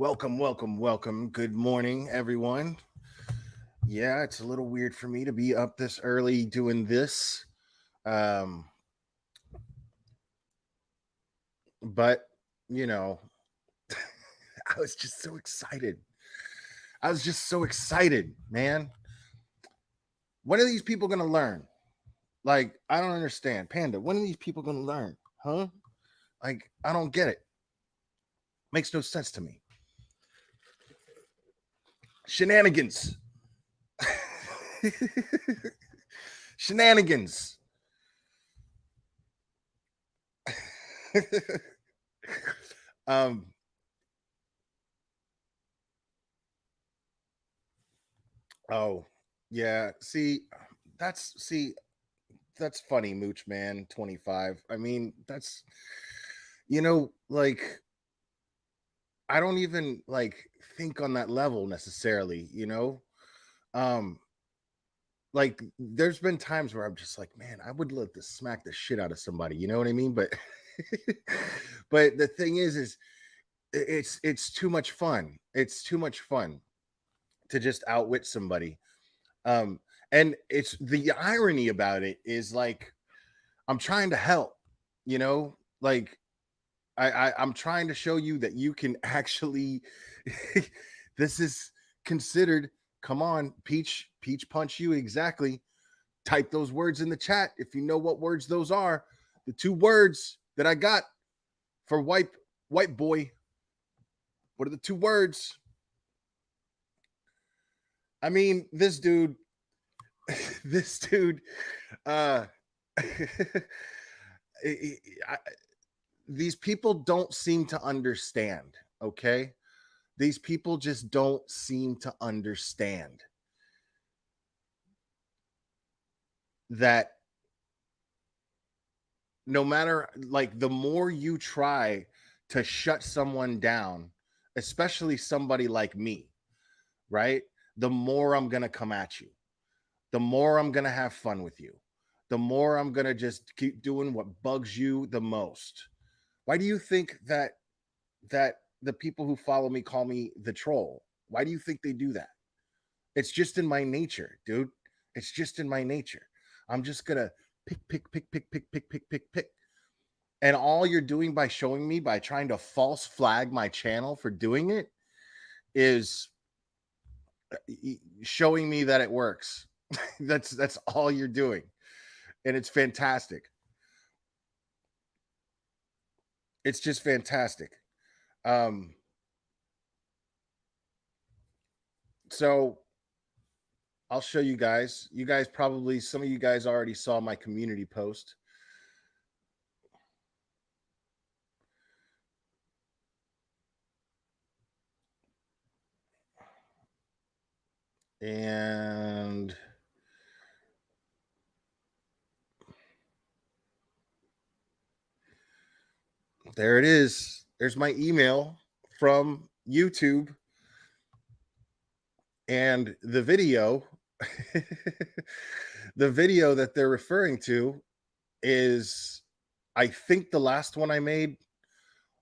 Welcome. Good morning, everyone. Yeah, it's a little weird for me to be up this early doing this. Um, but, you know, I was just so excited. I was just so excited, man. When are these people going to learn? Like, I don't understand. Panda, when are these people going to learn? Huh? Like, I don't get it. Makes no sense to me. Shenanigans. Shenanigans. um oh yeah, that's funny, Mooch Man 25. I mean, like I don't even like think on that level necessarily. Um like there's been times where I'm just like, man, I would love to smack the shit out of somebody, you know what I mean? But but the thing is it's too much fun. It's too much fun to just outwit somebody. Um and it's the irony about it is like I'm trying to help, you know, like I'm trying to show you that you can actually this is considered. Come on, Peach punch you exactly. Type those words in the chat if you know what words those are. The two words that I got for white boy. What are the two words? I mean, this dude, this dude, uh I, these people don't seem to understand, okay? These people just don't seem to understand that no matter, like, the more you try to shut someone down, especially somebody like me, right? The more I'm going to come at you, the more I'm going to have fun with you, the more I'm going to just keep doing what bugs you the most. Why do you think that the people who follow me call me the troll? Why do you think they do that? It's just in my nature, dude. It's just in my nature. I'm just gonna pick. And all you're doing by showing me, by trying to false flag my channel for doing it, is showing me that it works. That's all you're doing. And it's fantastic. It's just fantastic. Um, so I'll show you guys. You guys probably, some of you guys already saw my community post. And there it is. There's my email from YouTube, and the video the video that they're referring to is, I think, the last one I made,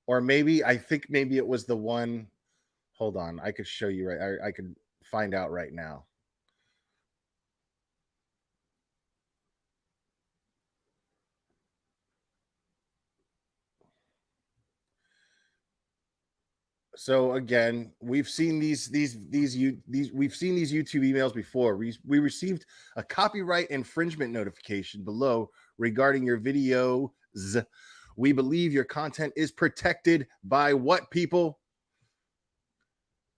or maybe, I think maybe it was the one. Hold on, I could show you, right? I could find out right now. So again, we've seen these we've seen these YouTube emails before. We received a copyright infringement notification below regarding your videos. We believe your content is protected by what, people?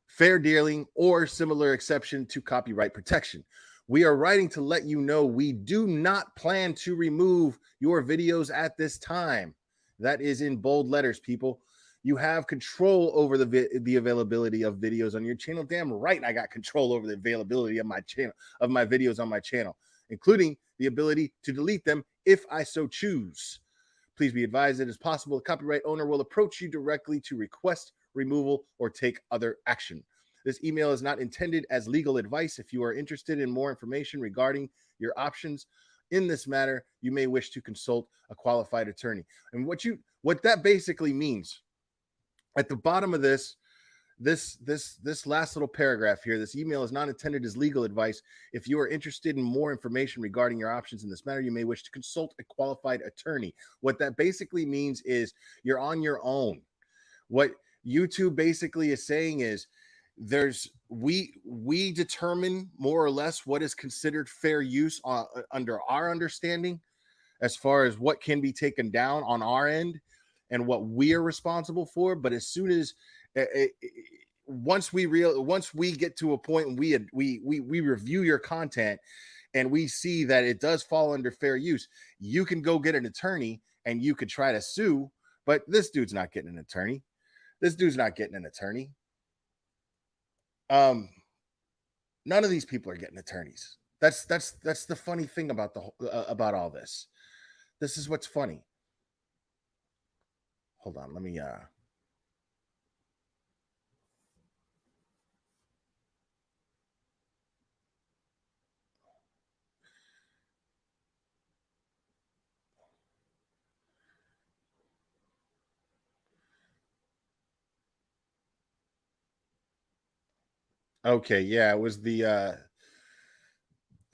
Fair dealing or similar exception to copyright protection. We are writing to let you know we do not plan to remove your videos at this time. That is in bold letters, people. You have control over the availability of videos on your channel. Damn right, I got control over the availability of my channel, of my videos on my channel, including the ability to delete them if I so choose. Please be advised that it is possible the copyright owner will approach you directly to request removal or take other action. This email is not intended as legal advice. If you are interested in more information regarding your options in this matter, you may wish to consult a qualified attorney. And what that basically means, at the bottom of this, this last little paragraph here. This email is not intended as legal advice. If you are interested in more information regarding your options in this matter, you may wish to consult a qualified attorney. What that basically means is you're on your own. What YouTube basically is saying is we determine more or less what is considered fair use under our understanding, as far as what can be taken down on our end and what we are responsible for. But as soon as once we get to a point and we review your content and we see that it does fall under fair use, you can go get an attorney and you could try to sue. But this dude's not getting an attorney. This dude's not getting an attorney. None of these people are getting attorneys. That's the funny thing about about all this. This is what's funny. Hold on, let me okay, yeah, it was the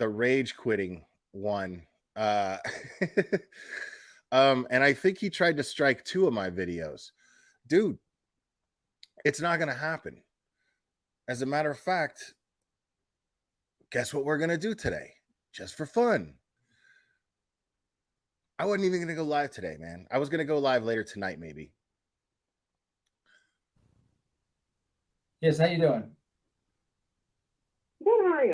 rage quitting one. Uh and I think he tried to strike 2 of my videos. Dude, it's not going to happen. As a matter of fact, guess what we're going to do today? Just for fun. I wasn't even going to go live today, man. I was going to go live later tonight, maybe. Yes, how you doing? Good, how are you?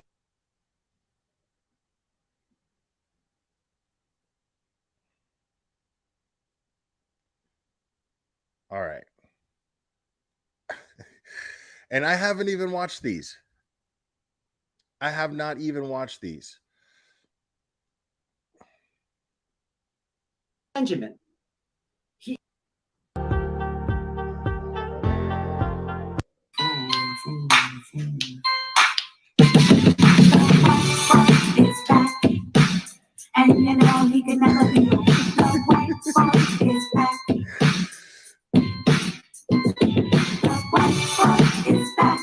All right. And I haven't even watched these. I have not even watched these. Benjamin. He It's back, and you know he could never be the white funk is back. The white funk is back.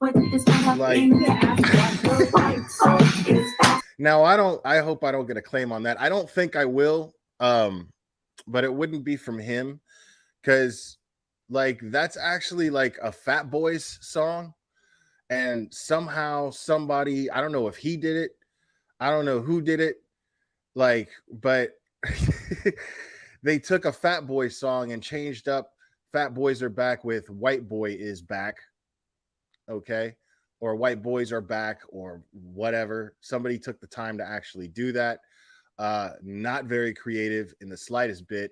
With this Like, the white funk is back. Now I hope I don't get a claim on that. I don't think I will. But it wouldn't be from him, because like that's actually like a Fat Boys song. And somehow somebody, I don't know if he did it, I don't know who did it, like, but they took a Fat Boy song and changed up Fat Boys Are Back with White Boy Is Back. Okay. Or White Boys Are Back, or whatever. Somebody took the time to actually do that. Not very creative in the slightest bit.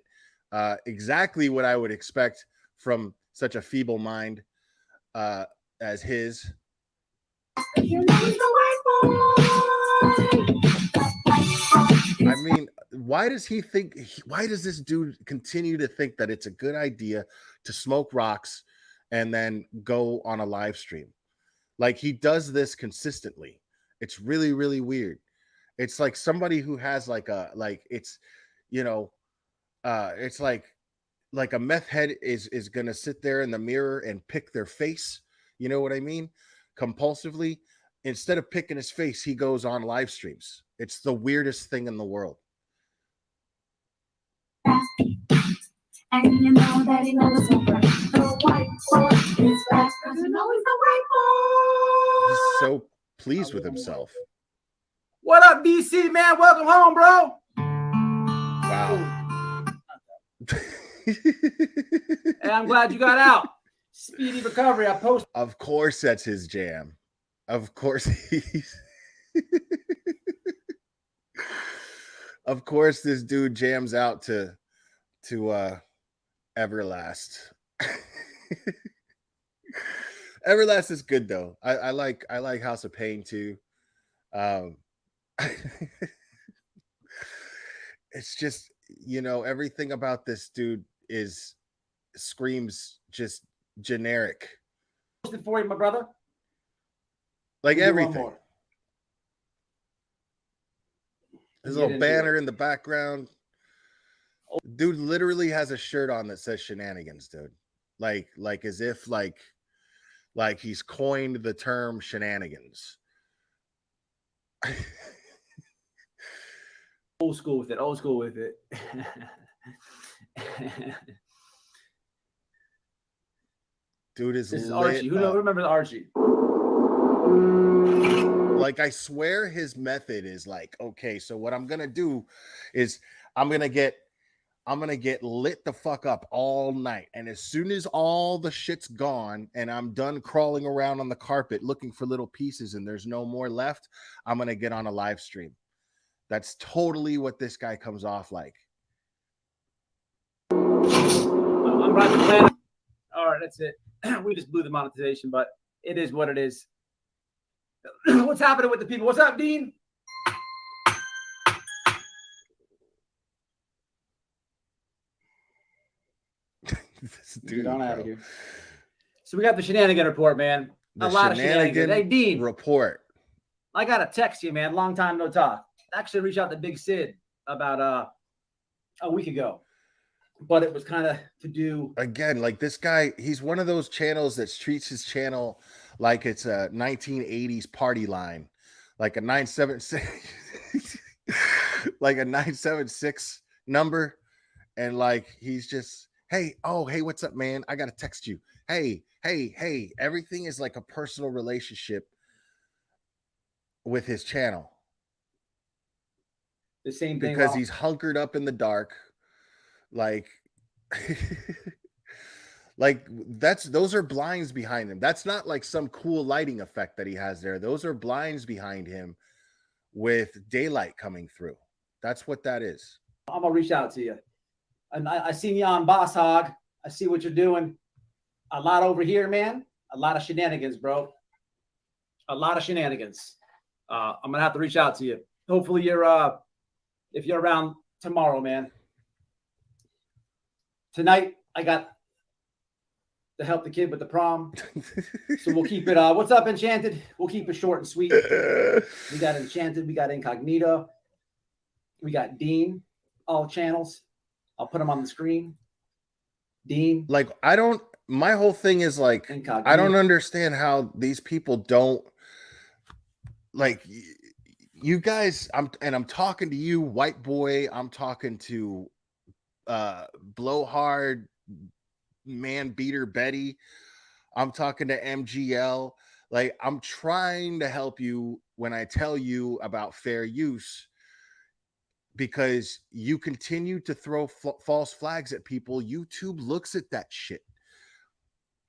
Exactly what I would expect from such a feeble mind as his. You know he's the white boy. I mean, why does he think? Why does this dude continue to think that it's a good idea to smoke rocks and then go on a live stream? Like, he does this consistently. It's really, really weird. It's like somebody who has it's, you know, it's like a meth head is gonna sit there in the mirror and pick their face. You know what I mean? Compulsively. Instead of picking his face, he goes on live streams. It's the weirdest thing in the world. And you know that he never suffer. The white boy is back, 'cause you know he's the white boy. He's so pleased with himself. What up, BC, man? Welcome home, bro. Wow. And I'm glad you got out. Speedy recovery. I posted. Of course that's his jam. Of course he's of course this dude jams out to Everlast. Everlast is good though. I like House of Pain too. It's just, you know, everything about this dude screams just generic. Posted for you, my brother. Like We'll do one everything. more. There's a Get little into banner it. in the background. Dude literally has a shirt on that says shenanigans, dude. Like as if like like he's coined the term shenanigans. Old school with it. Old school with it. Dude is This is lit Archie. Who up. remembers Archie? Like, I swear his method is like, okay, so what I'm gonna do is I'm gonna get lit the fuck up all night. And as soon as all the shit's gone and I'm done crawling around on the carpet looking for little pieces and there's no more left, I'm gonna get on a live stream. That's totally what this guy comes off like. I'm right to plan. All right, that's it. We just blew the monetization, but it is what it is. What's happening with the people? What's up, Dean? This dude, Get on out bro. of here. So we got the shenanigan report, man. The a lot of shenanigans. Hey, Dean. report. I got to text you, man. Long time no talk. Actually reached out to Big Sid about a week ago. But it was kind of to do. Again, like this guy, he's one of those channels that treats his channel like it's a 1980s party line, like a 976, like a 976 number. And like, he's just, hey, what's up, man? I got to text you. Hey. Everything is like a personal relationship with his channel. The same thing. Because he's hunkered up in the dark. Like, like those are blinds behind him. That's not like some cool lighting effect that he has there. Those are blinds behind him with daylight coming through. That's what that is. I'm gonna reach out to you. And I seen you on Boss Hog. I see what you're doing. A lot over here, man. A lot of shenanigans, bro. A lot of shenanigans. I'm gonna have to reach out to you. Hopefully you're if you're around tomorrow, man. Tonight I got to help the kid with the prom. So we'll keep it what's up, Enchanted? We'll keep it short and sweet. We got Enchanted, we got Incognito, we got Dean, all channels. I'll put them on the screen. Dean. Like, my whole thing is like, Incognito. I don't understand how these people don't, like, you guys, I'm talking to you, Wipeboy. I'm talking to Blowhard, Man Beater Betty. I'm talking to MGL. Like, I'm trying to help you when I tell you about fair use, because you continue to throw false flags at people. YouTube looks at that shit,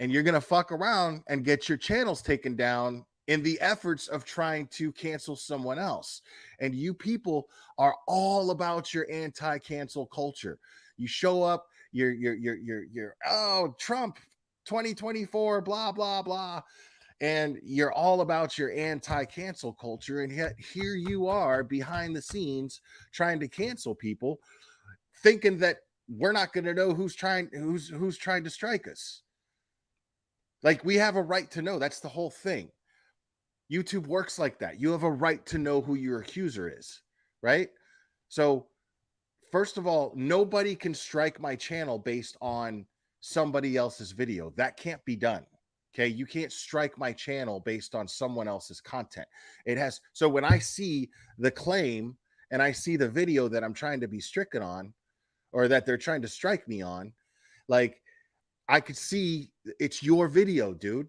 and you're gonna fuck around and get your channels taken down in the efforts of trying to cancel someone else. And you people are all about your anti-cancel culture. You show up, you're oh, Trump 2024, blah blah blah, and you're all about your anti-cancel culture, and yet here you are behind the scenes trying to cancel people, thinking that we're not going to know who's trying to strike us. Like, we have a right to know. That's the whole thing. YouTube works like that. You have a right to know who your accuser is, right? So first of all, nobody can strike my channel based on somebody else's video. That can't be done. Okay, you can't strike my channel based on someone else's content. It has. So when I see the claim and I see the video that I'm trying to be stricken on, or that they're trying to strike me on, like, I could see it's your video, dude.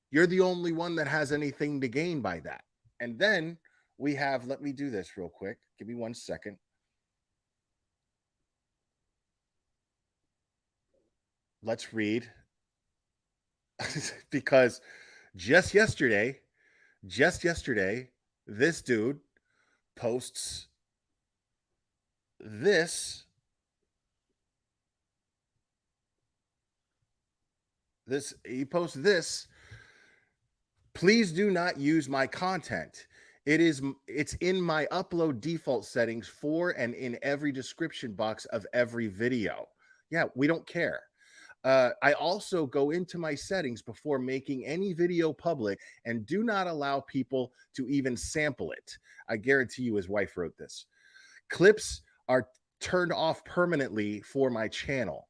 You're the only one that has anything to gain by that. And then we have, let me do this real quick. Give me 1 second. Let's read. Because just yesterday, this dude posts this. He posts this. Please do not use my content. It's in my upload default settings for and in every description box of every video. Yeah, we don't care. I also go into my settings before making any video public and do not allow people to even sample it. I guarantee you his wife wrote this. Clips are turned off permanently for my channel.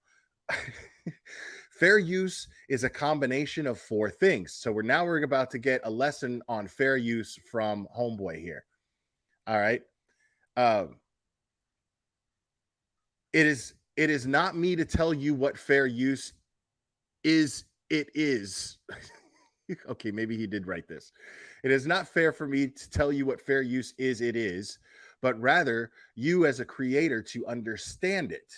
Fair use is a combination of 4 things. So we're about to get a lesson on fair use from Homeboy here. All right. It is not me to tell you what fair use is. It is. Okay, maybe he did write this. It is not fair for me to tell you what fair use is. It is, but rather you as a creator to understand it.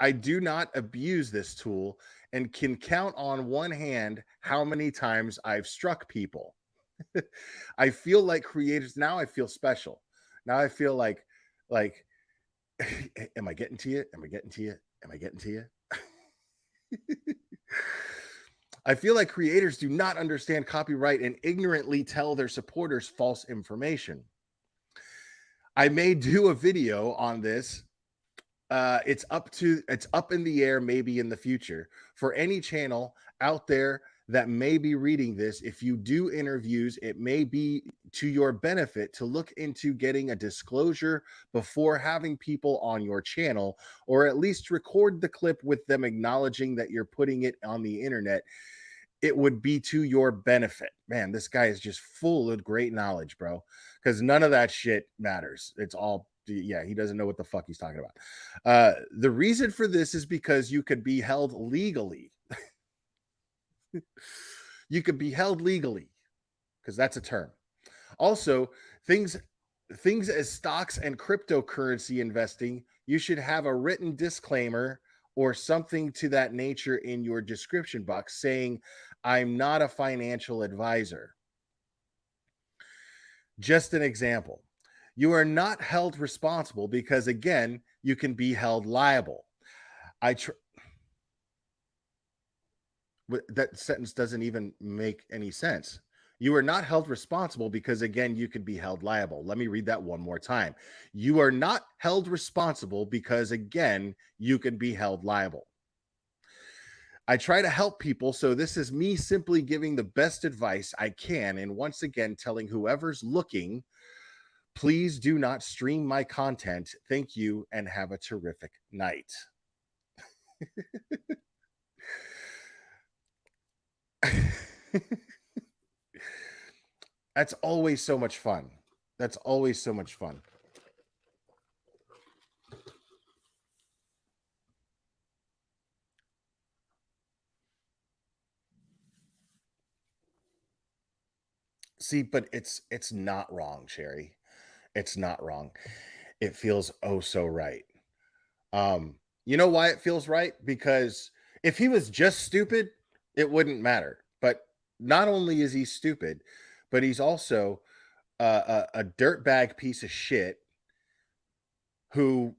I do not abuse this tool and can count on one hand how many times I've struck people. I feel like creators now. I feel special. Now I feel like, am I getting to you? Am I getting to you? Am I getting to you? I feel like creators do not understand copyright and ignorantly tell their supporters false information. I may do a video on this. It's up in the air, maybe in the future, for any channel out there that may be reading this. If you do interviews, it may be to your benefit to look into getting a disclosure before having people on your channel, or at least record the clip with them acknowledging that you're putting it on the internet. It would be to your benefit. Man, this guy is just full of great knowledge, bro, because none of that shit matters. It's all, yeah, he doesn't know what the fuck he's talking about. The reason for this is because you could be held legally. You could be held legally, because that's a term. Also, things as stocks and cryptocurrency investing, you should have a written disclaimer or something to that nature in your description box saying, I'm not a financial advisor. Just an example. You are not held responsible because, again, you can be held liable. That sentence doesn't even make any sense. You are not held responsible because, again, you could be held liable. Let me read that one more time. You are not held responsible because, again, you can be held liable. I try to help people, so this is me simply giving the best advice I can, and once again telling whoever's looking, please do not stream my content. Thank you and have a terrific night. That's always so much fun. That's always so much fun. See, but it's not wrong, Sherry. It's not wrong. It feels oh so right. You know why it feels right? Because if he was just stupid, it wouldn't matter. But not only is he stupid, but he's also a dirtbag piece of shit who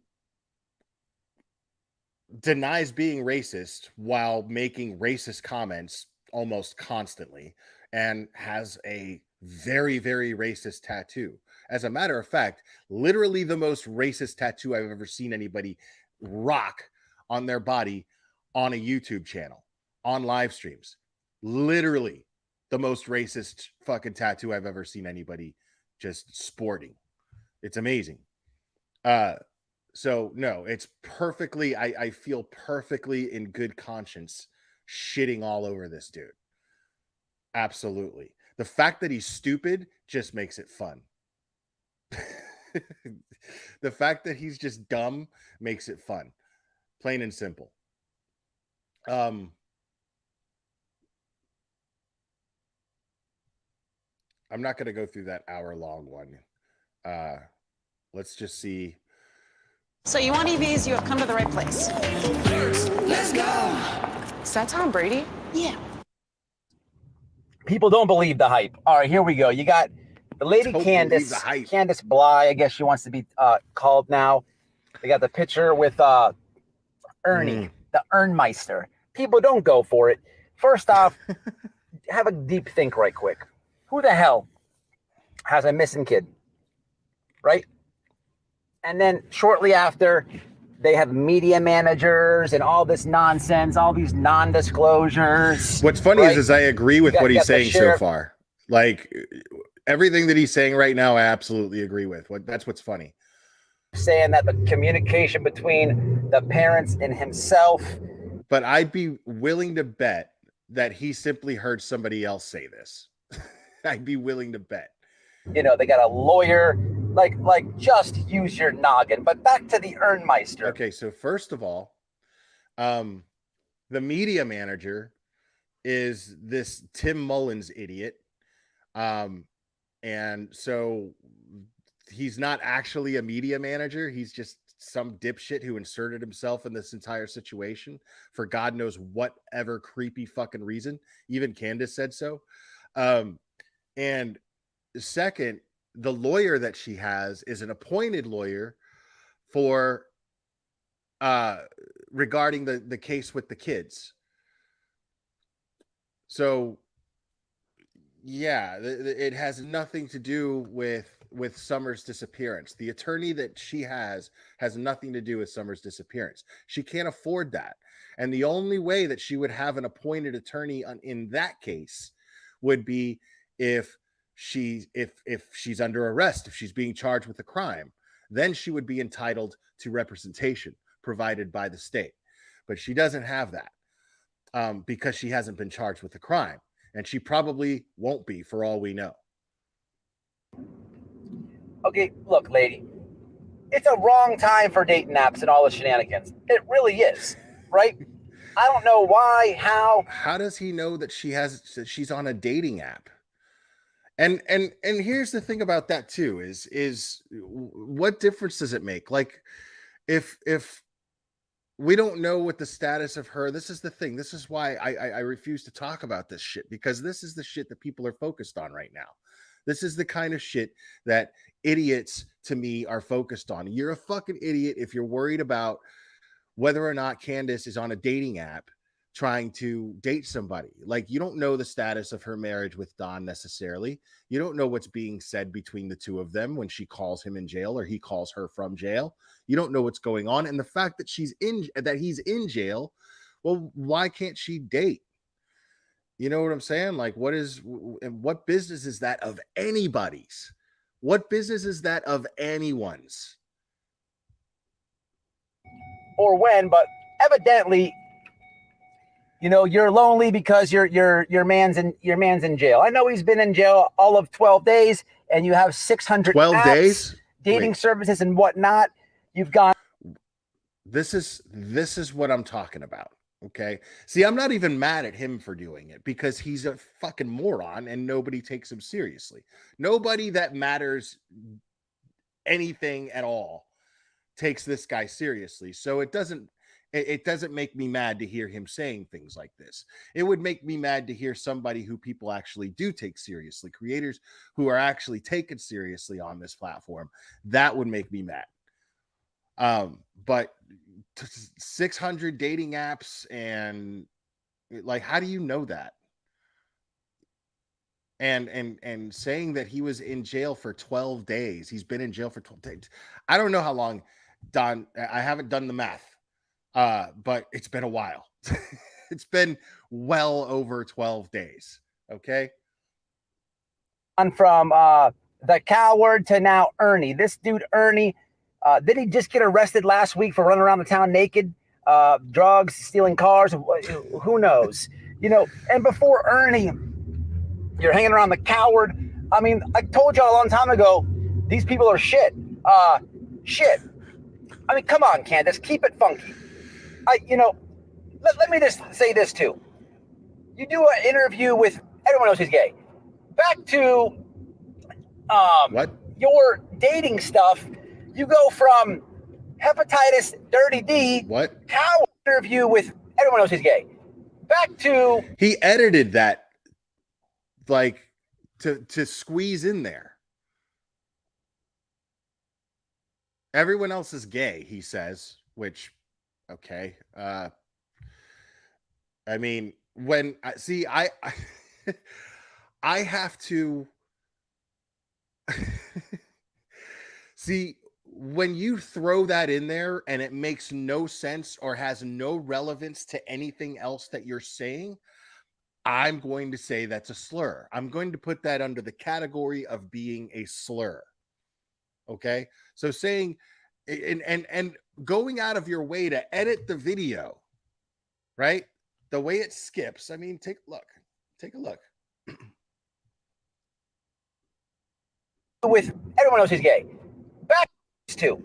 denies being racist while making racist comments almost constantly and has a very, very racist tattoo. As a matter of fact, literally the most racist tattoo I've ever seen anybody rock on their body on a YouTube channel, on live streams. Literally the most racist fucking tattoo I've ever seen anybody just sporting. It's amazing. So no, it's perfectly, I feel perfectly in good conscience shitting all over this dude. Absolutely. The fact that he's stupid just makes it fun. The fact that he's just dumb makes it fun. Plain and simple. I'm not going to go through that hour-long one. Let's just see. So you want EVs, you have come to the right place. Let's go. Is that Tom Brady? Yeah. People don't believe the hype. All right, here we go. You got the lady Don't believe Candace, the hype. Candace Bly, I guess she wants to be called now. They got the picture with Ernie, the Ernmeister. People don't go for it. First off, have a deep think right quick. Who the hell has a missing kid? Right? And then shortly after, they have media managers and all this nonsense, all these non-disclosures. What's funny right? is I agree with what he's saying so sheriff. far. Like everything that he's saying right now, I absolutely agree with. That's what's funny. Saying that the communication between the parents and himself But I'd be willing to bet that he simply heard somebody else say this. I'd be willing to bet. You know, they got a lawyer. Like just use your noggin. But back to the Ernmeister. Okay, so first of all, the media manager is this Tim Mullins idiot. And so he's not actually a media manager. He's just some dipshit who inserted himself in this entire situation for God knows whatever creepy fucking reason. Even Candace said so. And second, the lawyer that she has is an appointed lawyer for regarding the case with the kids. So yeah, it has nothing to do with Summer's disappearance. The attorney that she has nothing to do with Summer's disappearance. She can't afford that. And the only way that she would have an appointed attorney in that case would be if she's under arrest, if she's being charged with a crime. Then she would be entitled to representation provided by the state. But she doesn't have that because she hasn't been charged with a crime. And she probably won't be, for all we know. Okay, look, lady. It's a wrong time for dating apps and all the shenanigans. It really is, right? I don't know why, how. How does he know that she's on a dating app? And here's the thing about that too, is what difference does it make? Like, if we don't know what the status of her, this is the thing. This is why I refuse to talk about this shit, because this is the shit that people are focused on right now. This is the kind of shit that idiots to me are focused on. You're a fucking idiot if you're worried about whether or not Candace is on a dating app trying to date somebody. Like, you don't know the status of her marriage with Don necessarily. You don't know what's being said between the two of them when she calls him in jail or he calls her from jail. You don't know what's going on. And the fact that he's in jail, well, why can't she date? You know what I'm saying? Like, what business is that of anybody's? What business is that of anyone's? Or when, but evidently, you know, you're lonely because your man's in jail. I know he's been in jail all of 12 days, and you have 600 12 apps, days dating services and whatnot. You've gone. This is what I'm talking about. Okay. See, I'm not even mad at him for doing it because he's a fucking moron and nobody takes him seriously. Nobody that matters anything at all takes this guy seriously. So it doesn't make me mad to hear him saying things like this. It would make me mad to hear somebody who people actually do take seriously, creators who are actually taken seriously on this platform. That would make me mad. But 600 dating apps, and like, how do you know that? And saying that he was in jail for 12 days. He's been in jail for 12 days. I don't know how long, Don. I haven't done the math. But it's been a while. It's been well over 12 days. Okay. From the coward to now Ernie. This dude, Ernie, did he just get arrested last week for running around the town naked? Drugs, stealing cars, who knows? You know, and before Ernie, you're hanging around the coward. I mean, I told y'all a long time ago, these people are shit. Shit. I mean, come on, Candace, keep it funky. Let me just say this too. You do an interview with, everyone knows he's gay. Back to what? Your dating stuff. You go from hepatitis, dirty D, what? cow interview with, everyone knows he's gay. Back to, he edited that like to squeeze in there. Everyone else is gay, he says, which, okay. I mean, when I see, I have to see, when you throw that in there and it makes no sense or has no relevance to anything else that you're saying, I'm going to say that's a slur. I'm going to put that under the category of being a slur. Okay. So saying and going out of your way to edit the video right? The way it skips. I mean, take a look. Take a look. With everyone else who's gay. Back to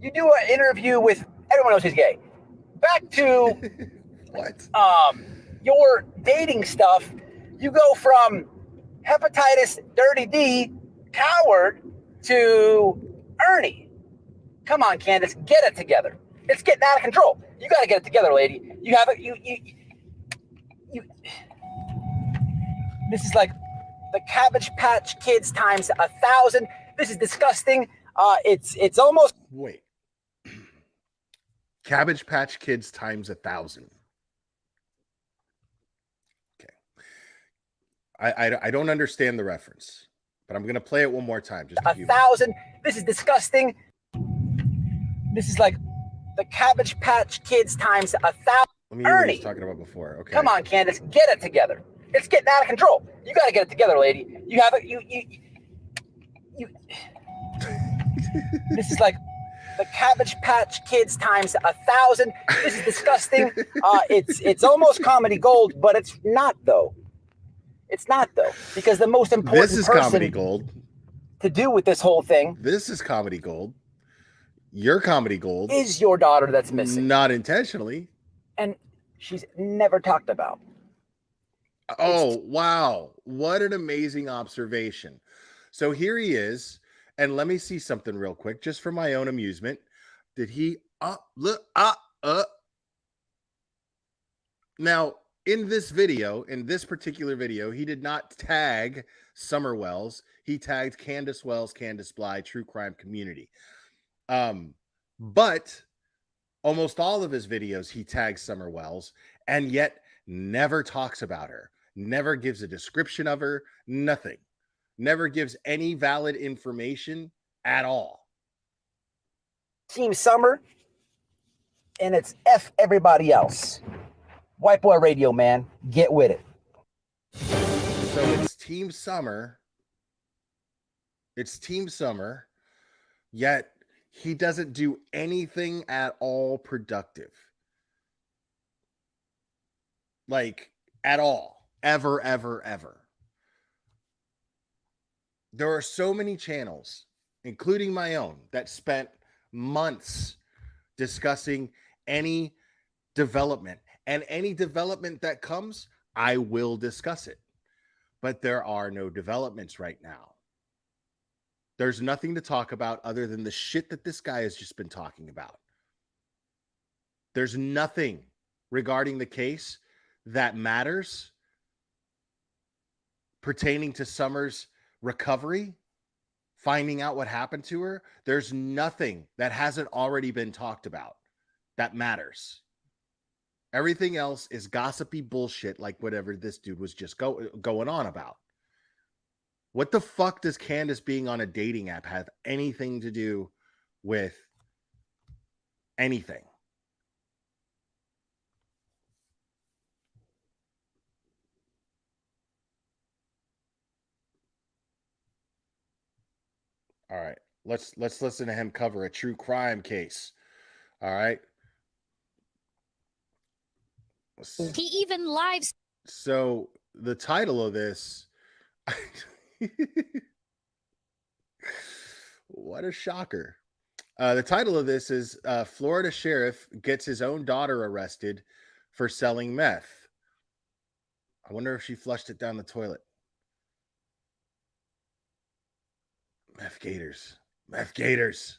you do an interview with everyone else who's gay. Back to What? your dating stuff. You go from hepatitis, dirty D, coward to Ernie. Come on, Candace, get it together. It's getting out of control. You got to get it together, lady. You have it. You. This is like the Cabbage Patch Kids times 1,000. This is disgusting. It's almost. Wait. Cabbage Patch Kids times 1,000. Okay. I don't understand the reference, but I'm gonna play it one more time. Just 1,000. This is disgusting. This is like the Cabbage Patch Kids times 1,000. Let me hear what Ernie. he was talking about before. Okay. Come on, Candace, get it together. It's getting out of control. You got to get it together, lady. You have it. You. This is like the Cabbage Patch Kids times 1,000. This is disgusting. It's almost comedy gold, but it's not though. It's not though, because the most important This is person comedy gold. to do with this whole thing This is comedy gold. Your comedy gold is your daughter that's missing, not intentionally. and she's never talked about. Oh, wow. What an amazing observation. So here he is. And let me see something real quick, just for my own amusement. Did he Now, in this particular video, he did not tag Summer Wells. He tagged Candace Wells, Candace Bly, True Crime Community. But almost all of his videos, he tags Summer Wells, and yet never talks about her. Never gives a description of her, nothing. Never gives any valid information at all. Team Summer, and it's F everybody else. White Boy Radio, man. Get with it. So it's Team Summer. It's Team Summer, yet he doesn't do anything at all productive. Like, at all. Ever, ever, ever. There are so many channels, including my own, that spent months discussing any development. And any development that comes, I will discuss it. But there are no developments right now. There's nothing to talk about other than the shit that this guy has just been talking about. There's nothing regarding the case that matters pertaining to Summer's recovery, finding out what happened to her. There's nothing that hasn't already been talked about that matters. Everything else is gossipy bullshit, like whatever this dude was just going on about. What the fuck does Candace being on a dating app have anything to do with anything? All right, let's listen to him cover a true crime case. All right. He even lives. So the title of this, what a shocker. The title of this is Florida Sheriff Gets His Own Daughter Arrested for Selling Meth. I wonder if she flushed it down the toilet. Meth gators. Meth gators.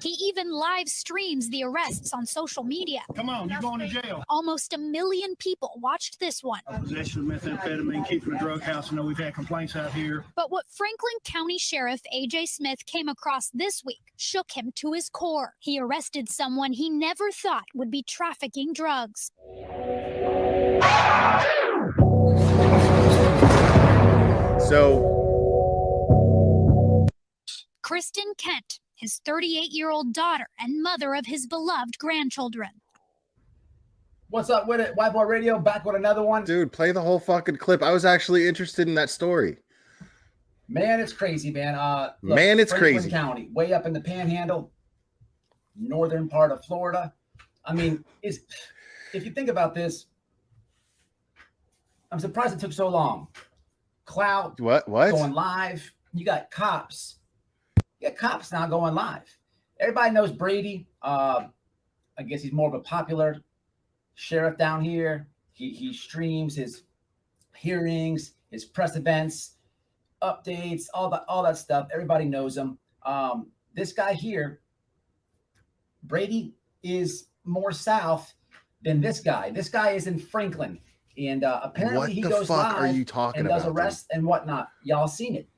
He even live streams the arrests on social media. Come on, you're going to jail. Almost 1 million people watched this one. Possession of methamphetamine, keeping a drug house. I know we've had complaints out here. But what Franklin County Sheriff A.J. Smith came across this week shook him to his core. He arrested someone he never thought would be trafficking drugs. So Kristen Kent, his 38-year-old daughter and mother of his beloved grandchildren. What's up with it? White Boy Radio, back with another one. dude, play the whole fucking clip. I was actually interested in that story. Man, it's crazy, man. Man, it's Franklin crazy. County, way up in the Panhandle, northern part of Florida. I mean, if you think about this, I'm surprised it took so long. Clout What? going live. You got cops. You got cops now going live. Everybody knows Brady. I guess he's more of a popular sheriff down here. He streams his hearings, his press events, updates, all that stuff. Everybody knows him. This guy here, Brady, is more south than this guy. This guy is in Franklin, and apparently What he the goes fuck live are you talking and does about, arrests and whatnot. Y'all seen it.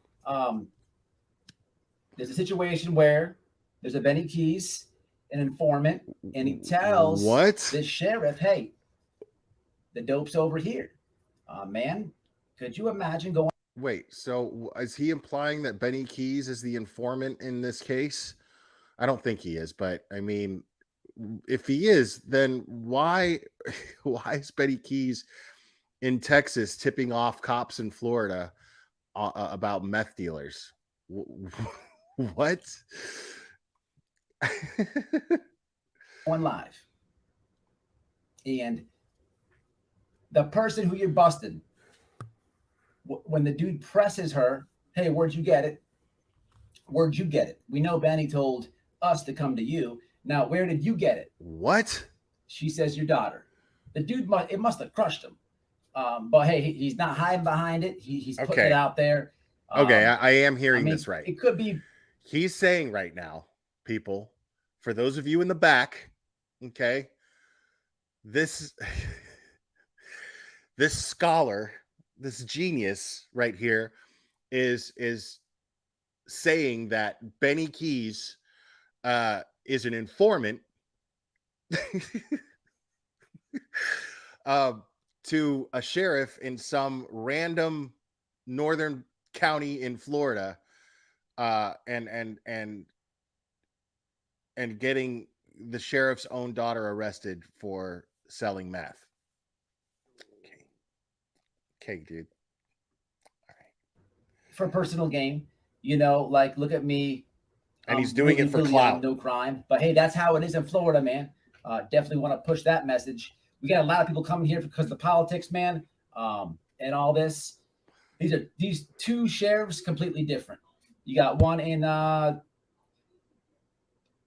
There's a situation where there's a Benny Keys, an informant, and he tells this sheriff, "Hey, the dope's over here." Man, could you imagine going? Wait, so is he implying that Benny Keys is the informant in this case? I don't think he is, but I mean, if he is, then why is Benny Keys in Texas tipping off cops in Florida about meth dealers? What? On live, and the person who you're busting, when the dude presses her, "Hey, where'd you get it? Where'd you get it? We know Benny told us to come to you. Now, where did you get it?" What? She says, "Your daughter." The dude must have crushed him. But hey, he's not hiding behind it. He's putting it out there. Okay, I am hearing this right. It could be. He's saying right now, people, for those of you in the back, okay, this scholar, this genius right here is saying that Benny Keys is an informant to a sheriff in some random northern county in Florida, and getting the sheriff's own daughter arrested for selling meth. Okay, dude. All right. For personal gain, like, look at me. And he's doing it for clout. No crime. But hey, that's how it is in Florida, man. Definitely want to push that message. We got a lot of people coming here because of the politics, man, and all this. These two sheriffs completely different. You got one in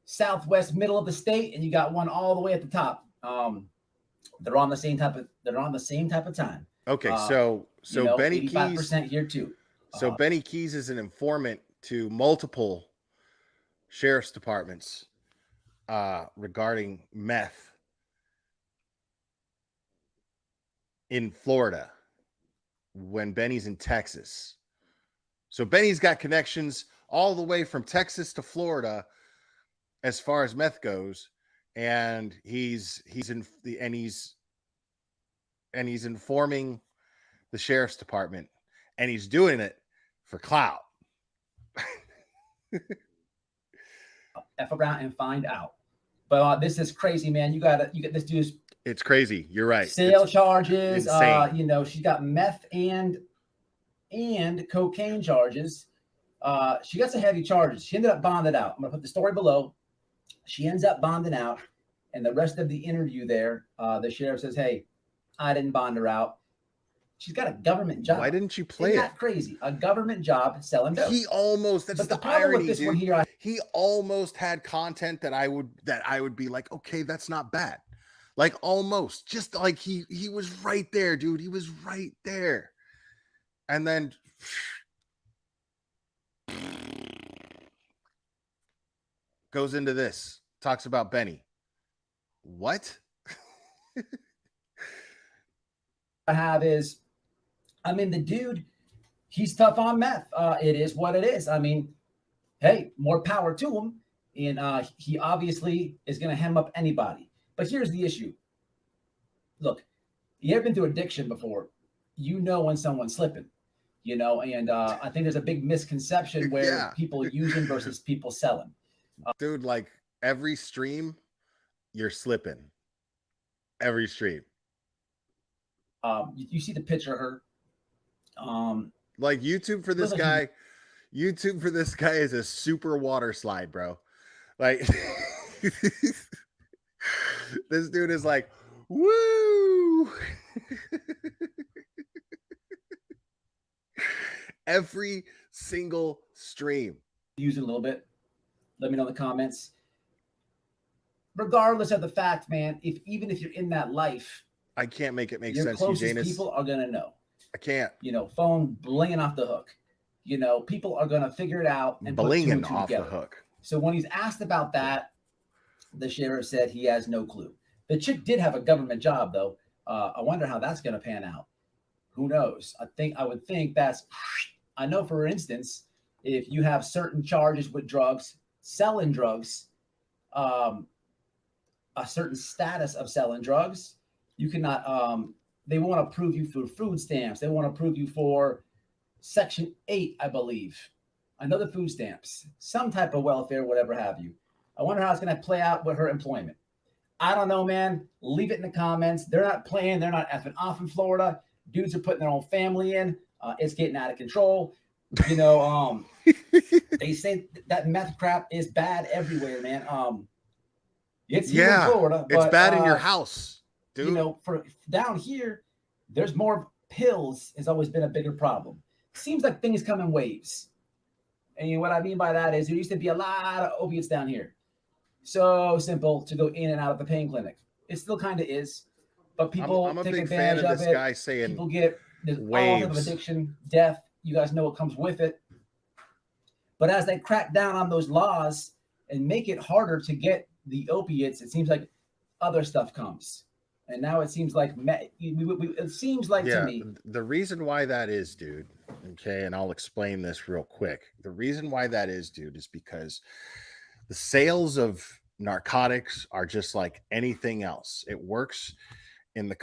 southwest middle of the state, and you got one all the way at the top. They're on the same type of time. Okay, so Benny Keys 85% here too. So Benny Keys is an informant to multiple sheriff's departments regarding meth in Florida when Benny's in Texas. So Benny's got connections all the way from Texas to Florida as far as meth goes, and he's informing the sheriff's department, and he's doing it for clout. F around and find out. But this is crazy, man. You got this dude's. It's crazy. You're right. Sale charges. Insane. She's got meth and cocaine charges. She got some heavy charges. She ended up bonded out. I'm gonna put the story below. She ends up bonding out, and the rest of the interview there, the sheriff says, "Hey, I didn't bond her out. She's got a government job." Why didn't you play Isn't that crazy? A government job selling dope. He almost. That's the problem irony, with this dude. one here. He almost had content that I would be like, okay, that's not bad. Like almost, just like he was right there, dude. He was right there, and then goes into this, talks about Benny. What? I have is, the dude, he's tough on meth. It is what it is. Hey, more power to him. And he obviously is going to hem up anybody. But here's the issue. Look, you ever been through addiction before? You know when someone's slipping, and I think there's a big misconception where people using versus people selling. Dude, like every stream, you're slipping. Every stream. You see the picture of her. Like YouTube for this guy. YouTube for this guy is a super water slide, bro. Like This dude is like, woo. Every single stream. Use it a little bit. Let me know in the comments. Regardless of the fact, man, even if you're in that life, I can't make it make your sense, closest Janus. people are gonna know. I can't. You know, phone blinging off the hook. You know, people are gonna figure it out and put two and Blinging two off together. the hook. So when he's asked about that, the sheriff said he has no clue. The chick did have a government job, though. I wonder how that's going to pan out. Who knows? I would think that's. I know, for instance, if you have certain charges with drugs, selling drugs, a certain status of selling drugs, you cannot. They want to approve you for food stamps. They want to approve you for Section 8, I believe. Another food stamps, some type of welfare, whatever have you. I wonder how it's going to play out with her employment. I don't know, man. Leave it in the comments. They're not playing. They're not effing off in Florida. Dudes are putting their own family in. It's getting out of control. You know, they say that meth crap is bad everywhere, man. It's here in Florida, but it's bad in your house, dude. You know, for down here, there's more pills. Has always been a bigger problem. Seems like things come in waves. And what I mean by that is there used to be a lot of opiates down here. So simple to go in and out of the pain clinic. It still kind of is, but people I'm a take big fan advantage of of this it. guy saying People get there's all waves. type of addiction, death. You guys know what comes with it. But as they crack down on those laws and make it harder to get the opiates, it seems like other stuff comes. And now it seems like it seems like to me. The reason why that is, dude, okay, and I'll explain this real quick. The reason why that is, dude, is because the sales of narcotics are just like anything else. It works within the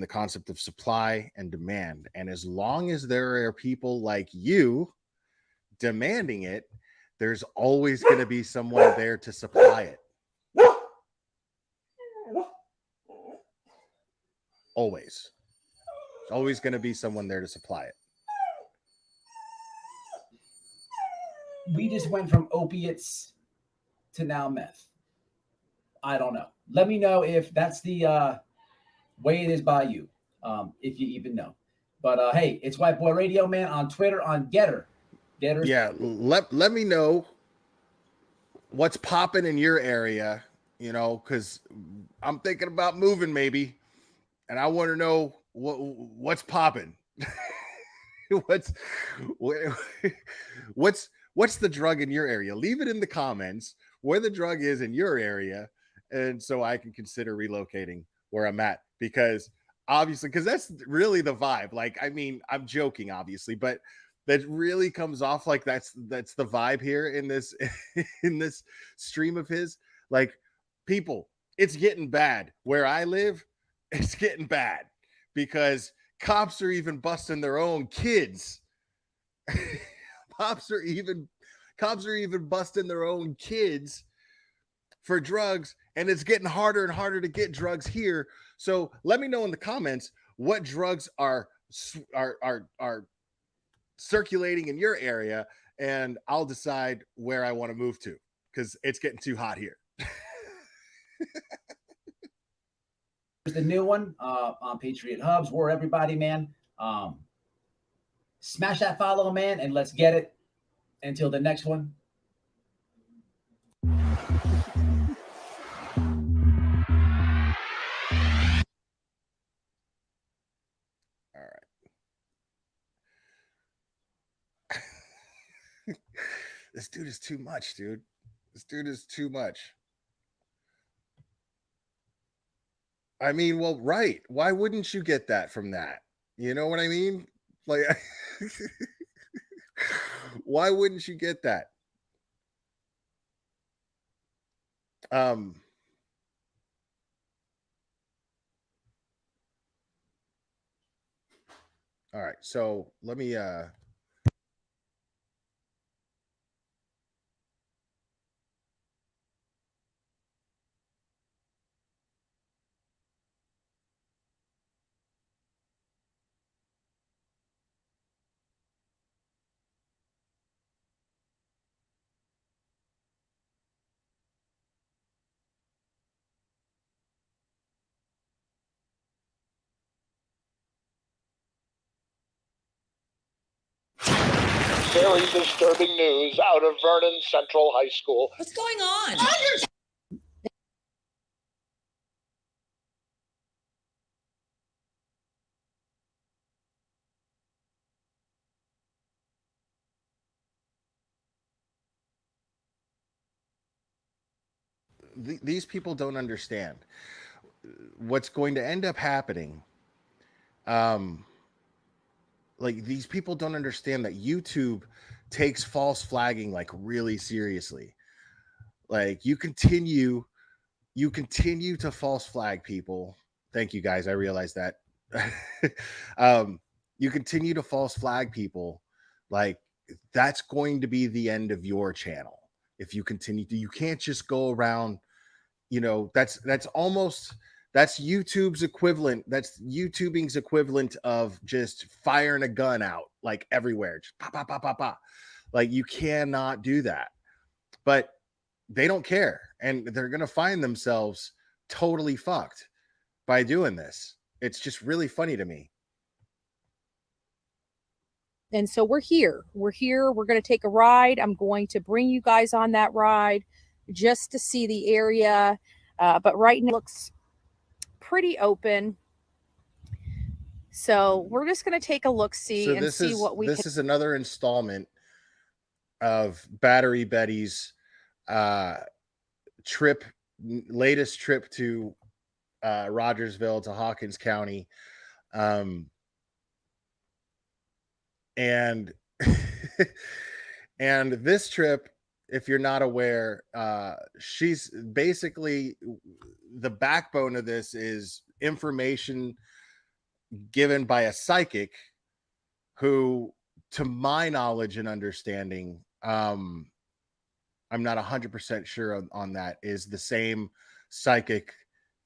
concept of supply and demand. And as long as there are people like you demanding it, there's always going to be someone there to supply it. Always. There's always going to be someone there to supply it. We just went from opiates to now meth. I don't know. Let me know if that's the way it is by you, if you even know. But hey, it's White Boy Radio, man, on Twitter, on Getter. Yeah, let me know what's popping in your area, you know, because I'm thinking about moving maybe, and I want to know what's popping. what's the drug in your area? Leave it in the comments where the drug is in your area, and so I can consider relocating where I'm at, because obviously, because that's really the vibe. Like, I mean, I'm joking, obviously, but that really comes off like that's the vibe here in this in this stream of his. Like, people, it's getting bad where I live. It's getting bad because cops are even busting their own kids. cops are even busting their own kids for drugs, and it's getting harder and harder to get drugs here. So let me know in the comments what drugs are circulating in your area, and I'll decide where I want to move to, because it's getting too hot here. There's the new one on Patriot Hubs. Where everybody, man. Smash that follow, man, and let's get it. Until the next one. All right. This dude is too much, dude. This dude is too much. I mean, well, right. Why wouldn't you get that from that? You know what I mean? Like, why wouldn't you get that? All right. So let me Very disturbing news out of Vernon Central High School. What's going on? These people don't understand what's going to end up happening. Like, these people don't understand that YouTube takes false flagging like really seriously. Like, you continue to false flag people. Thank you, guys. I realize that. You continue to false flag people. Like, that's going to be the end of your channel. If you continue to, you can't just go around, that's YouTube's equivalent. That's YouTubing's equivalent of just firing a gun out like everywhere. Just pop, pop, pop, pop, pop. Like, you cannot do that. But they don't care. And they're going to find themselves totally fucked by doing this. It's just really funny to me. And so we're here. We're going to take a ride. I'm going to bring you guys on that ride just to see the area. But right now it looks pretty open. So we're just going to take a look-see and see what we can. This is another installment of Battery Betty's latest trip to Rogersville to Hawkins County. And and this trip, if you're not aware, she's basically, the backbone of this is information given by a psychic who, to my knowledge and understanding, I'm not 100% sure on that, is the same psychic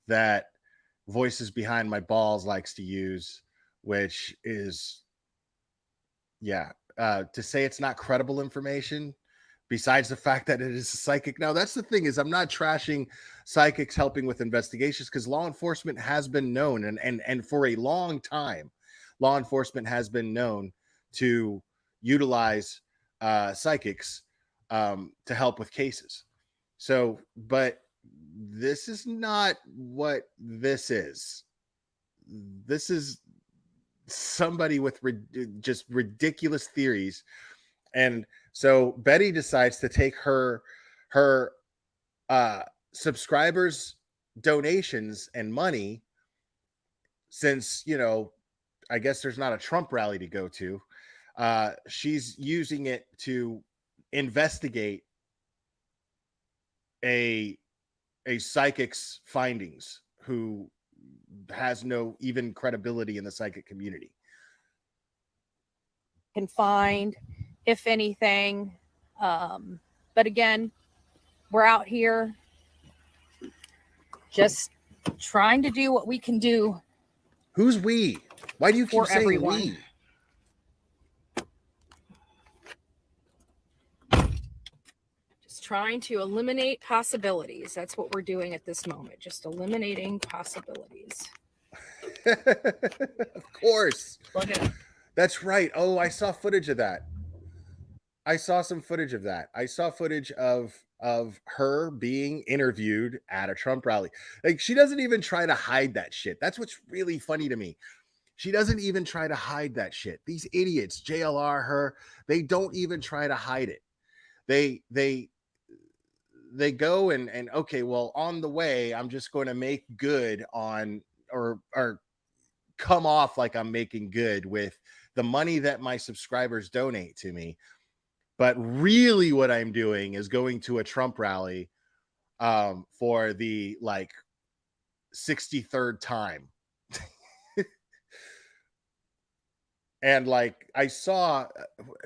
that Voices Behind My Balls likes to use, which is, to say it's not credible information, besides the fact that it is a psychic. Now, that's the thing, is I'm not trashing psychics helping with investigations, because law enforcement has been known, and for a long time, law enforcement has been known to utilize psychics to help with cases. So, but this is not what this is. This is somebody with just ridiculous theories. And so Betty decides to take her subscribers' donations and money, since, I guess there's not a Trump rally to go to. She's using it to investigate a psychic's findings, who has no even credibility in the psychic community. Can find, if anything. But again, we're out here just trying to do what we can do. Who's we? Why do you keep saying everyone? We? Just trying to eliminate possibilities. That's what we're doing at this moment. Just eliminating possibilities. Of course. Look at it. That's right. Oh, I saw footage of that. I saw some footage of that. I saw footage of her being interviewed at a Trump rally. Like, she doesn't even try to hide that shit. That's what's really funny to me. She doesn't even try to hide that shit. These idiots, JLR, her, they don't even try to hide it. They go and okay, well, on the way, I'm just going to make good on, or come off like I'm making good with the money that my subscribers donate to me. But really what I'm doing is going to a Trump rally for the 63rd time. And I saw,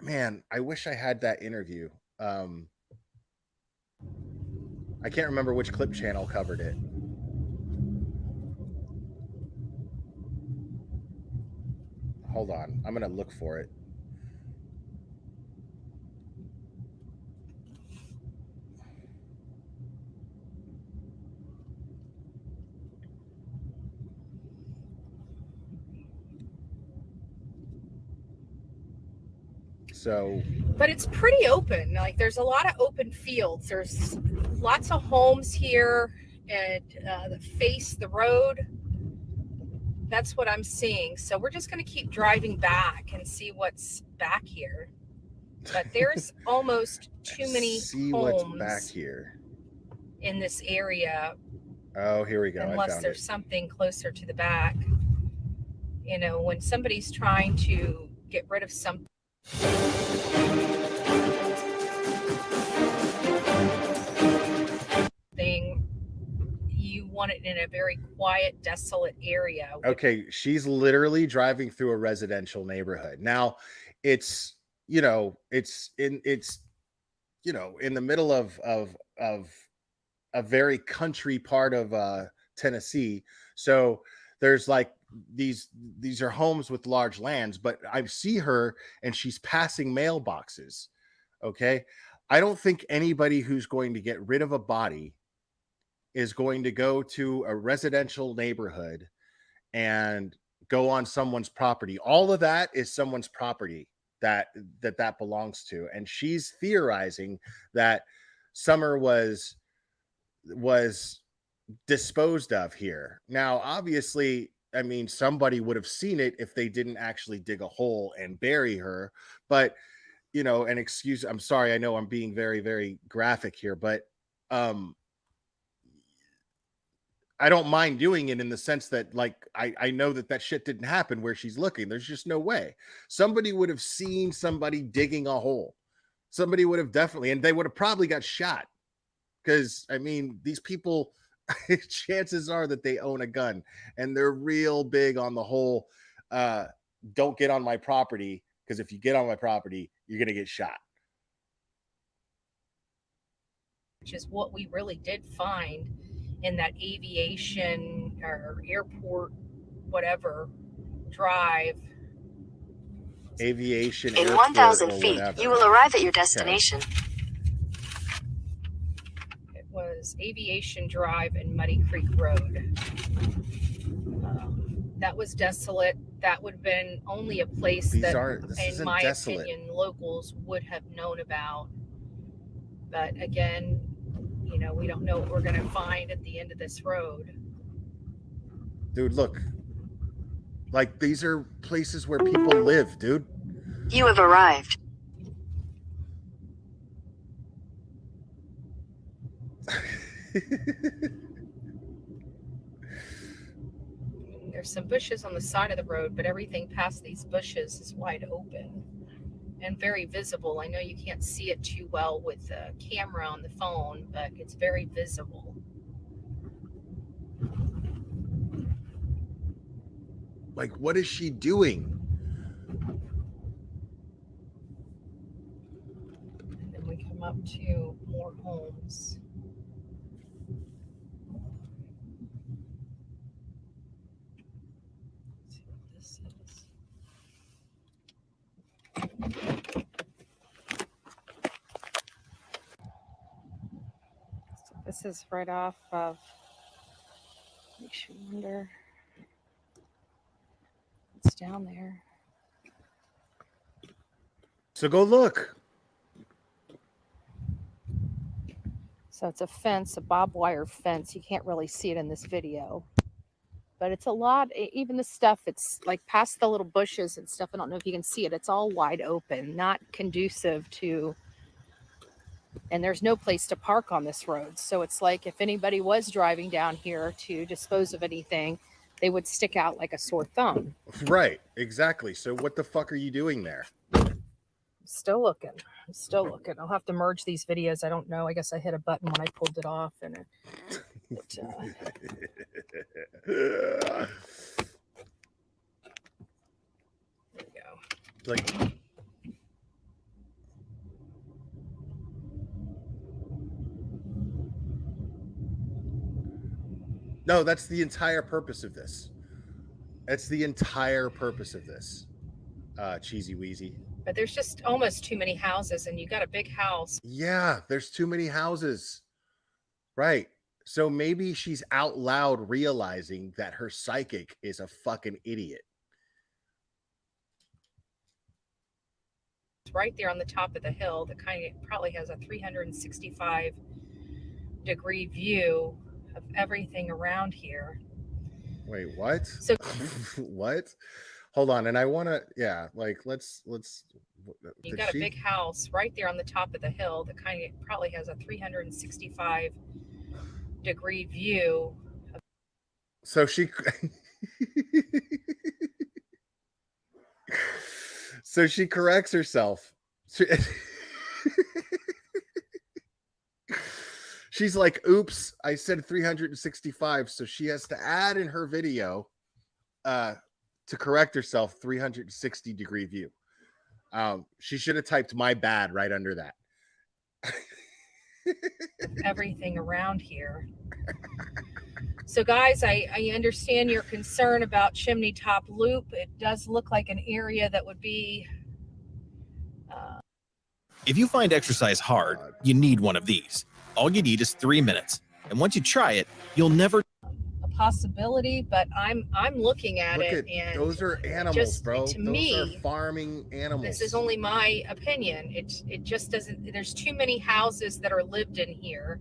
man, I wish I had that interview. I can't remember which clip channel covered it. Hold on. I'm going to look for it. So, but it's pretty open. Like there's a lot of open fields. There's lots of homes here and that face the road. That's what I'm seeing. So we're just going to keep driving back and see what's back here. But there's almost too many see homes what's back here in this area. Oh, here we go. Unless there's something closer to the back. You know, when somebody's trying to get rid of something, you want it in a very quiet, desolate area. Okay, she's literally driving through a residential neighborhood. Now, it's, you know, it's in the middle of a very country part of Tennessee. So there's like these are homes with large lands, but I see her and she's passing mailboxes. Okay, I don't think anybody who's going to get rid of a body is going to go to a residential neighborhood and go on someone's property. All of that is someone's property that belongs to, and she's theorizing that Summer was disposed of here. Now, obviously, I mean, somebody would have seen it if they didn't actually dig a hole and bury her. But, you know, and excuse, I'm sorry, I know I'm being very, very graphic here, but I don't mind doing it in the sense that, like, I know that shit didn't happen where she's looking. There's just no way. Somebody would have seen somebody digging a hole. Somebody would have definitely, and they would have probably got shot. Because, I mean, these people, chances are that they own a gun, and they're real big on the whole, don't get on my property, because if you get on my property, you're going to get shot. Which is what we really did find in that aviation or airport, whatever, drive. Aviation, in airport, 1,000 or feet, whatever. you will arrive at your destination. It was Aviation Drive and Muddy Creek Road. That was desolate. That would have been only a place This in my desolate. opinion, locals would have known about. But again, you know, we don't know what we're going to find at the end of this road. Dude, look. Like, these are places where people live, dude. You have arrived. There's some bushes on the side of the road, but everything past these bushes is wide open and very visible. I know you can't see it too well with the camera on the phone, but it's very visible. Like, what is she doing? And then we come up to more homes. Let's see what this is. So this is right off of, makes you wonder what's down there. So go look. So it's a fence, a barbed wire fence. You can't really see it in this video, but it's a lot. Even the stuff, it's like past the little bushes and stuff. I don't know if you can see it. It's all wide open, not conducive to, and there's no place to park on this road. So it's like if anybody was driving down here to dispose of anything, they would stick out like a sore thumb. Right, exactly. So what the fuck are you doing there? Still looking. I'm still looking. I'll have to merge these videos. I don't know. I guess I hit a button when I pulled it off, and there we go. Like, no, that's the entire purpose of this. That's the entire purpose of this. Cheesy Wheezy. But there's just almost too many houses, and you got a big house. Yeah, there's too many houses. Right. So maybe she's out loud realizing that her psychic is a fucking idiot. right there on the top of the hill that kind of probably has a 365-degree view of everything around here. Wait, what? So what? Hold on, and I want to, yeah, like let's. You got a big house right there on the top of the hill that kind of probably has a 365-degree view. So she. So she corrects herself. She's like, oops, I said 365. So she has to add in her video to correct herself 360-degree view. She should have typed my bad right under that. Everything around here. So guys, I understand your concern about Chimney Top Loop. It does look like an area that would be if you find exercise hard, you need one of these. All you need is 3 minutes. And once you try it, you'll never a possibility, but I'm looking at it, and those are animals, just, bro. To those me, are farming animals. This is only my opinion. It just doesn't. There's too many houses that are lived in here.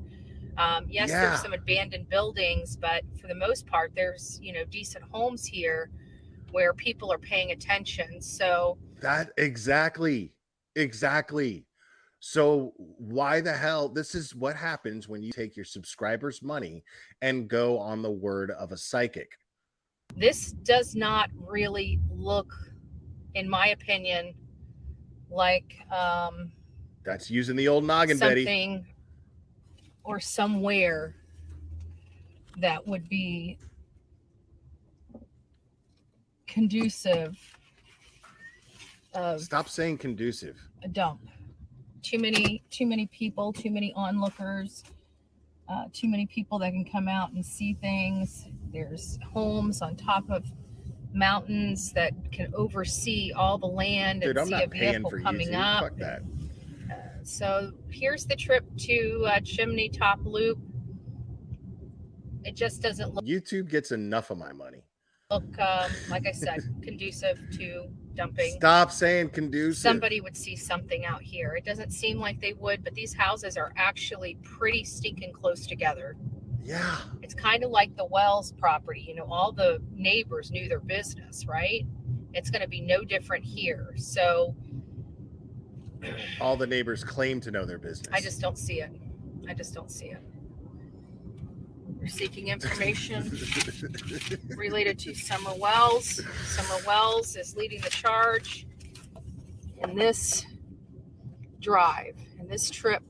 Yes, there's some abandoned buildings, but for the most part, there's decent homes here where people are paying attention. So that exactly. So why the hell? This is what happens when you take your subscribers' money and go on the word of a psychic. This does not really look, in my opinion, like that's using the old noggin, something Betty. Or somewhere that would be conducive of Stop saying conducive. a dump. Too many people, too many onlookers, too many people that can come out and see things. There's homes on top of mountains that can oversee all the land. Dude, and I'm see not a vehicle paying for coming YouTube. up. Fuck that. So here's the trip to Chimney Top Loop. It just doesn't look. YouTube gets enough of my money. Like I said, conducive to dumping. Stop saying conducive. Somebody would see something out here. It doesn't seem like they would, but these houses are actually pretty stinking close together. Yeah. It's kind of like the Wells property. All the neighbors knew their business, right? It's going to be no different here. So all the neighbors claim to know their business. I just don't see it. We're seeking information related to Summer Wells. Summer Wells is leading the charge in this drive, in this trip.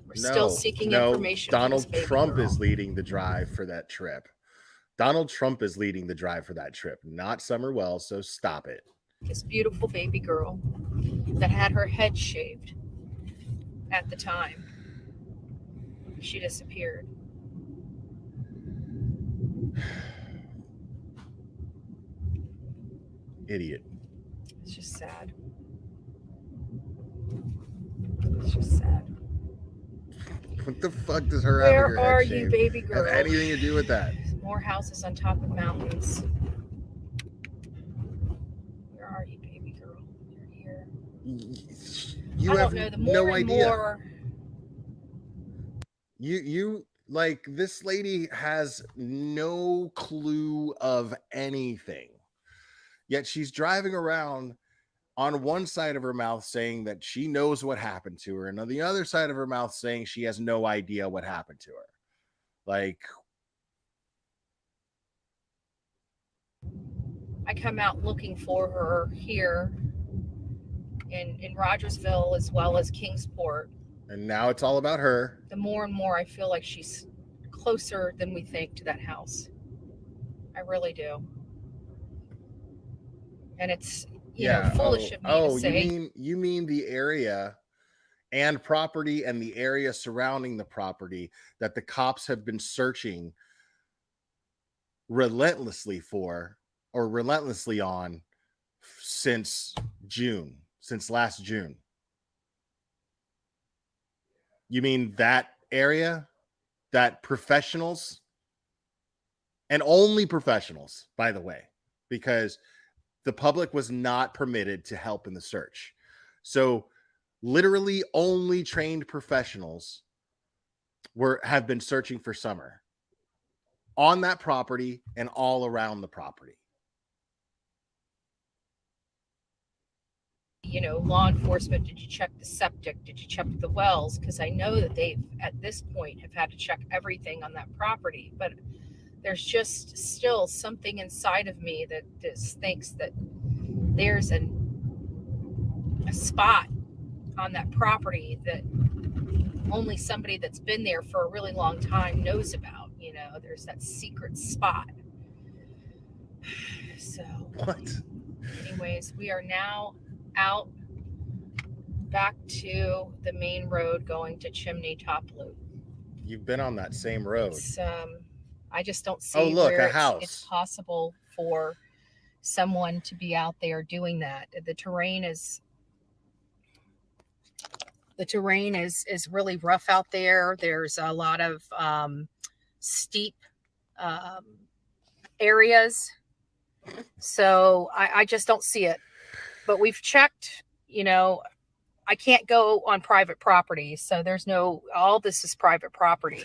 We're still seeking information. Donald Trump is leading the drive for that trip. Not Summer Wells, so stop it. This beautiful baby girl that had her head shaved at the time she disappeared. Idiot. It's just sad. What the fuck does her Where having her are head you, shaved baby girl? have anything to do with that? More houses on top of mountains. Where are you, baby girl? You're here. You I have don't know. The more no and idea. more. You like, this lady has no clue of anything. Yet she's driving around on one side of her mouth saying that she knows what happened to her, and on the other side of her mouth saying she has no idea what happened to her. Like, I come out looking for her here in Rogersville as well as Kingsport. and now it's all about her. The more and more I feel like she's closer than we think to that house. I really do. And it's foolish of me to say. You mean the area and property and the area surrounding the property that the cops have been searching relentlessly on since last June. You mean that area, that professionals, and only professionals, by the way, because the public was not permitted to help in the search. So literally only trained professionals have been searching for Summer on that property and all around the property. You know, law enforcement, did you check the septic? Did you check the wells? Because I know that they've, at this point, have had to check everything on that property. But there's just still something inside of me that just thinks that there's a spot on that property that only somebody that's been there for a really long time knows about. You know, there's that secret spot. So, what? Anyways, we are now out back to the main road going to Chimney Top Loop. You've been on that same road. I just don't see look, where a house. it's possible for someone to be out there doing that. The terrain is really rough out there. There's a lot of steep areas. So I just don't see it. But we've checked, you know, I can't go on private property. So there's all this is private property.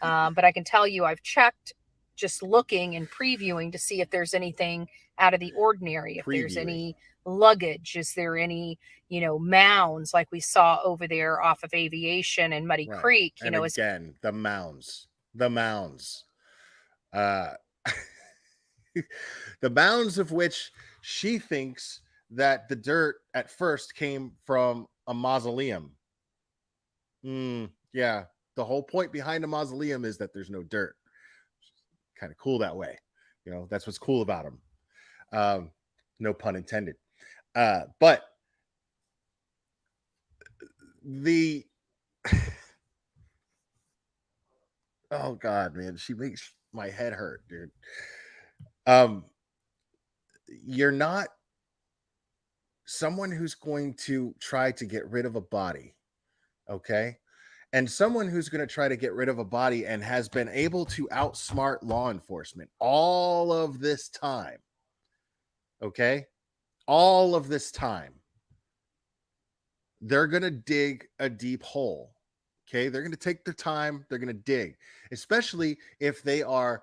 But I can tell you I've checked just looking and previewing to see if there's anything out of the ordinary, if there's any luggage, is there any, you know, mounds like we saw over there off of Aviation and Muddy Creek, you and know, again, the mounds. The mounds of which she thinks that the dirt at first came from a mausoleum. Yeah. The whole point behind a mausoleum is that there's no dirt. Kind of cool that way. You know, that's what's cool about them. No pun intended. But the oh God, man, she makes my head hurt, dude. You're not someone who's going to try to get rid of a body, okay? And someone who's going to try to get rid of a body and has been able to outsmart law enforcement all of this time, okay? All of this time, they're going to dig a deep hole, okay? They're going to take their time. They're going to dig, especially if they are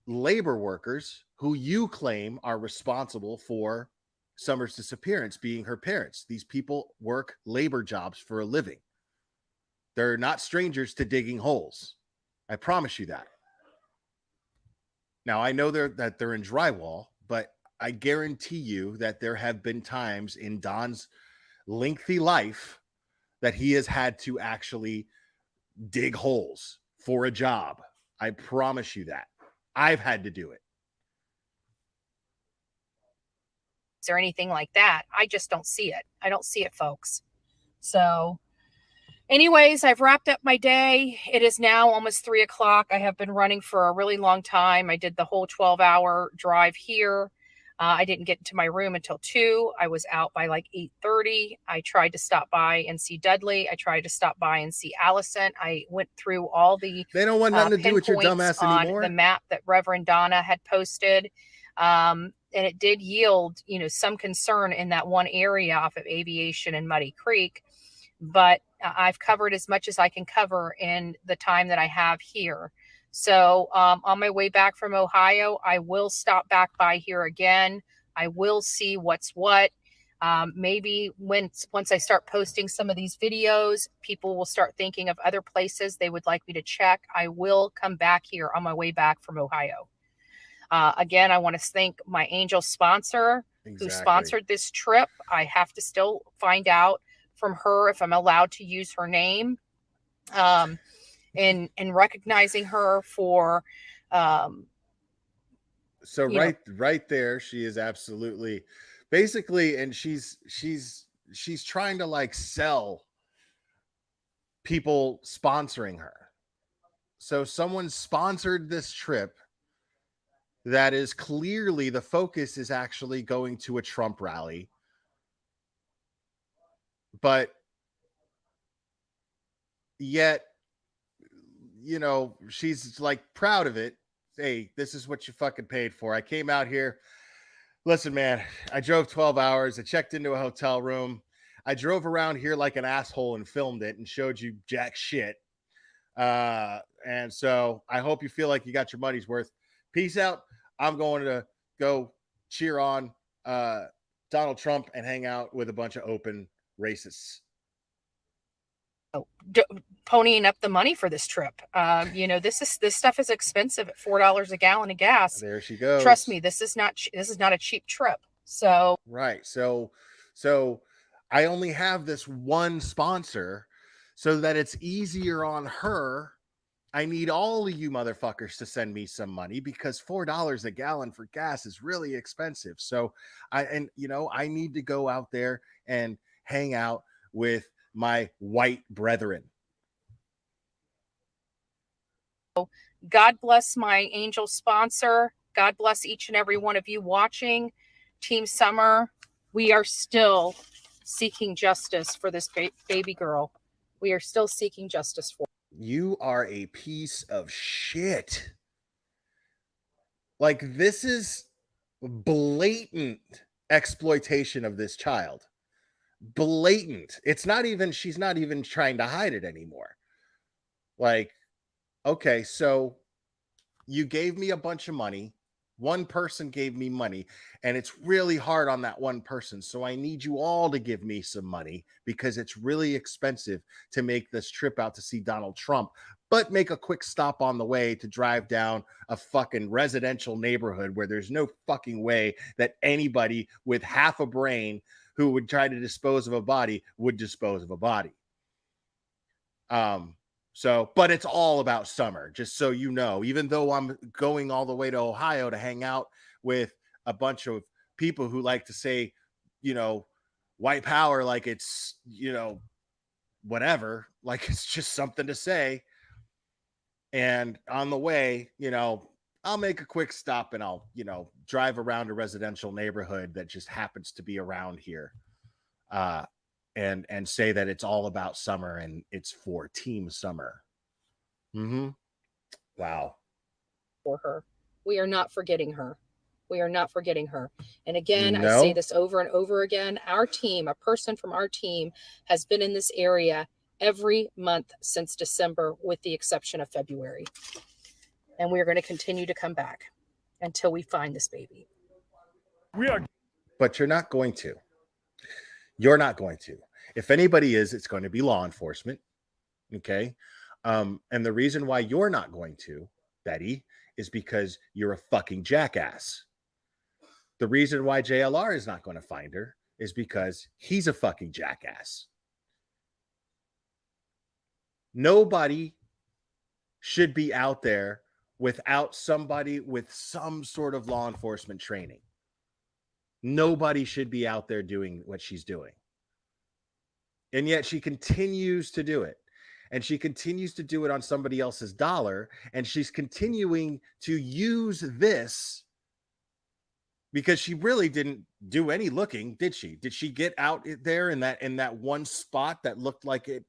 labor workers who you claim are responsible for Summer's disappearance, being her parents. These people work labor jobs for a living. They're not strangers to digging holes. I promise you that. Now, I know that they're in drywall, but I guarantee you that there have been times in Don's lengthy life that he has had to actually dig holes for a job. I promise you that. I've had to do it. Or anything like that. I just don't see it. I don't see it, folks. So anyways, I've wrapped up my day. It is now almost 3 o'clock. I have been running for a really long time. I did the whole 12-hour drive here. I didn't get into my room until 2. I was out by like 8:30. I tried to stop by and see Dudley. I tried to stop by and see Allison. I went through all the they don't want nothing to do with your dumbass anymore. On the map that Reverend Donna had posted. And it did yield, you know, some concern in that one area off of Aviation and Muddy Creek. But I've covered as much as I can cover in the time that I have here. So on my way back from Ohio, I will stop back by here again. I will see what's what. Maybe once I start posting some of these videos, people will start thinking of other places they would like me to check. I will come back here on my way back from Ohio. Again, I want to thank my angel sponsor who sponsored this trip. I have to still find out from her if I'm allowed to use her name, and recognizing her for. So right there, she is absolutely, basically, and she's trying to like sell people sponsoring her. So someone sponsored this trip. That is clearly the focus is actually going to a Trump rally. But yet, you know, she's like proud of it. Hey, this is what you fucking paid for. I came out here. Listen, man, I drove 12 hours. I checked into a hotel room. I drove around here like an asshole and filmed it and showed you jack shit. And so I hope you feel like you got your money's worth. Peace out. I'm going to go cheer on Donald Trump and hang out with a bunch of open racists. Ponying up the money for this trip. This stuff is expensive at $4 a gallon of gas. There she goes. Trust me, this is not a cheap trip. So right. So I only have this one sponsor so that it's easier on her. I need all of you motherfuckers to send me some money because $4 a gallon for gas is really expensive. So I need to go out there and hang out with my white brethren. God bless my angel sponsor. God bless each and every one of you watching. Team Summer, we are still seeking justice for this baby girl. We are still seeking justice for. You are a piece of shit. Like, this is blatant exploitation of this child. Blatant. She's not even trying to hide it anymore. Like, okay, so you gave me a bunch of money. One person gave me money, and it's really hard on that one person. So I need you all to give me some money because it's really expensive to make this trip out to see Donald Trump, but make a quick stop on the way to drive down a fucking residential neighborhood where there's no fucking way that anybody with half a brain who would try to dispose of a body would dispose of a body. But it's all about Summer, just so you know, even though I'm going all the way to Ohio to hang out with a bunch of people who like to say, white power, like it's, whatever, like it's just something to say. And on the way, I'll make a quick stop and I'll, drive around a residential neighborhood that just happens to be around here. And say that it's all about Summer and it's for Team Summer. Wow. For her. We are not forgetting her. We are not forgetting her. And again, I say this over and over again. Our team, a person from our team, has been in this area every month since December, with the exception of February. And we are going to continue to come back until we find this baby. But you're not going to. You're not going to. If anybody is, it's going to be law enforcement. Okay. And the reason why you're not going to, Betty, is because you're a fucking jackass. The reason why JLR is not going to find her is because he's a fucking jackass. Nobody should be out there without somebody with some sort of law enforcement training. Nobody should be out there doing what she's doing. And yet she continues to do it. And she continues to do it on somebody else's dollar. And she's continuing to use this because she really didn't do any looking, did she? Did she get out there in that one spot that looked like it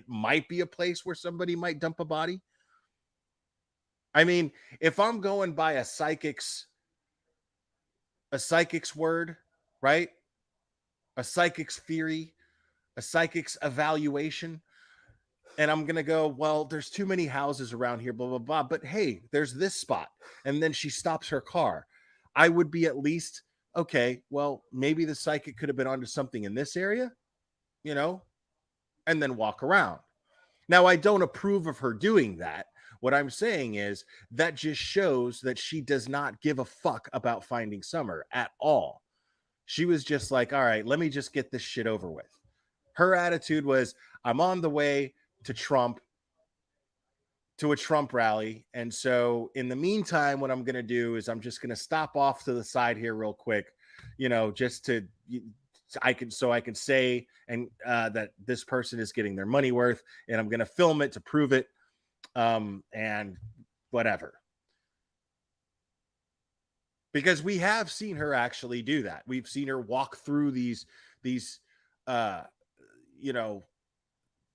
might be a place where somebody might dump a body? I mean, if I'm going by a psychic's word, right? A psychic's theory, a psychic's evaluation, and I'm going to go, well, there's too many houses around here, blah, blah, blah. But hey, there's this spot. And then she stops her car. I would be at least, okay, well, maybe the psychic could have been onto something in this area, and then walk around. Now, I don't approve of her doing that. What I'm saying is that just shows that she does not give a fuck about finding Summer at all. She was just like, all right, let me just get this shit over with. Her attitude was, I'm on the way to a Trump rally. And so in the meantime, what I'm going to do is I'm just going to stop off to the side here real quick, just to, I can say, and that this person is getting their money worth, and I'm going to film it to prove it. And whatever. Because we have seen her actually do that. We've seen her walk through these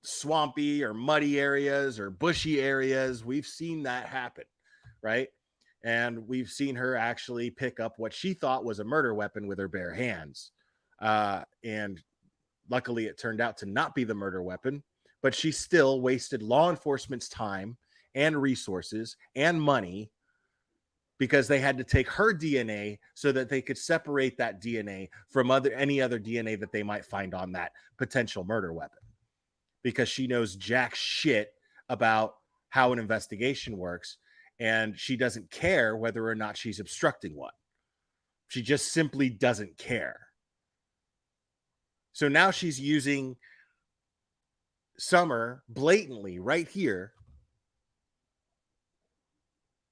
swampy or muddy areas or bushy areas. We've seen that happen, right? And we've seen her actually pick up what she thought was a murder weapon with her bare hands. And Luckily, it turned out to not be the murder weapon, but she still wasted law enforcement's time and resources and money because they had to take her DNA so that they could separate that DNA from any other DNA that they might find on that potential murder weapon. Because she knows jack shit about how an investigation works, and she doesn't care whether or not she's obstructing one. She just simply doesn't care. So now she's using Summer blatantly right here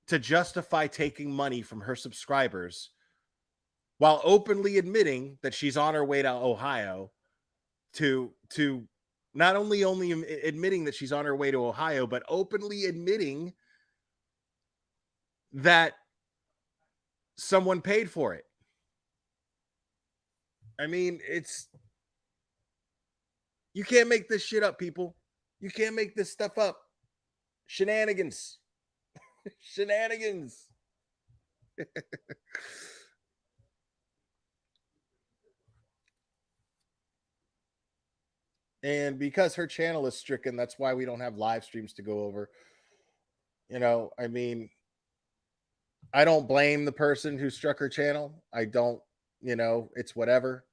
to justify taking money from her subscribers while openly admitting that she's on her way to Ohio to not only admitting that she's on her way to Ohio, but openly admitting that someone paid for it. I mean, you can't make this shit up, people. You can't make this stuff up. Shenanigans. Shenanigans. And because her channel is stricken, that's why we don't have live streams to go over. You know, I mean, I don't blame the person who struck her channel. I don't, it's whatever.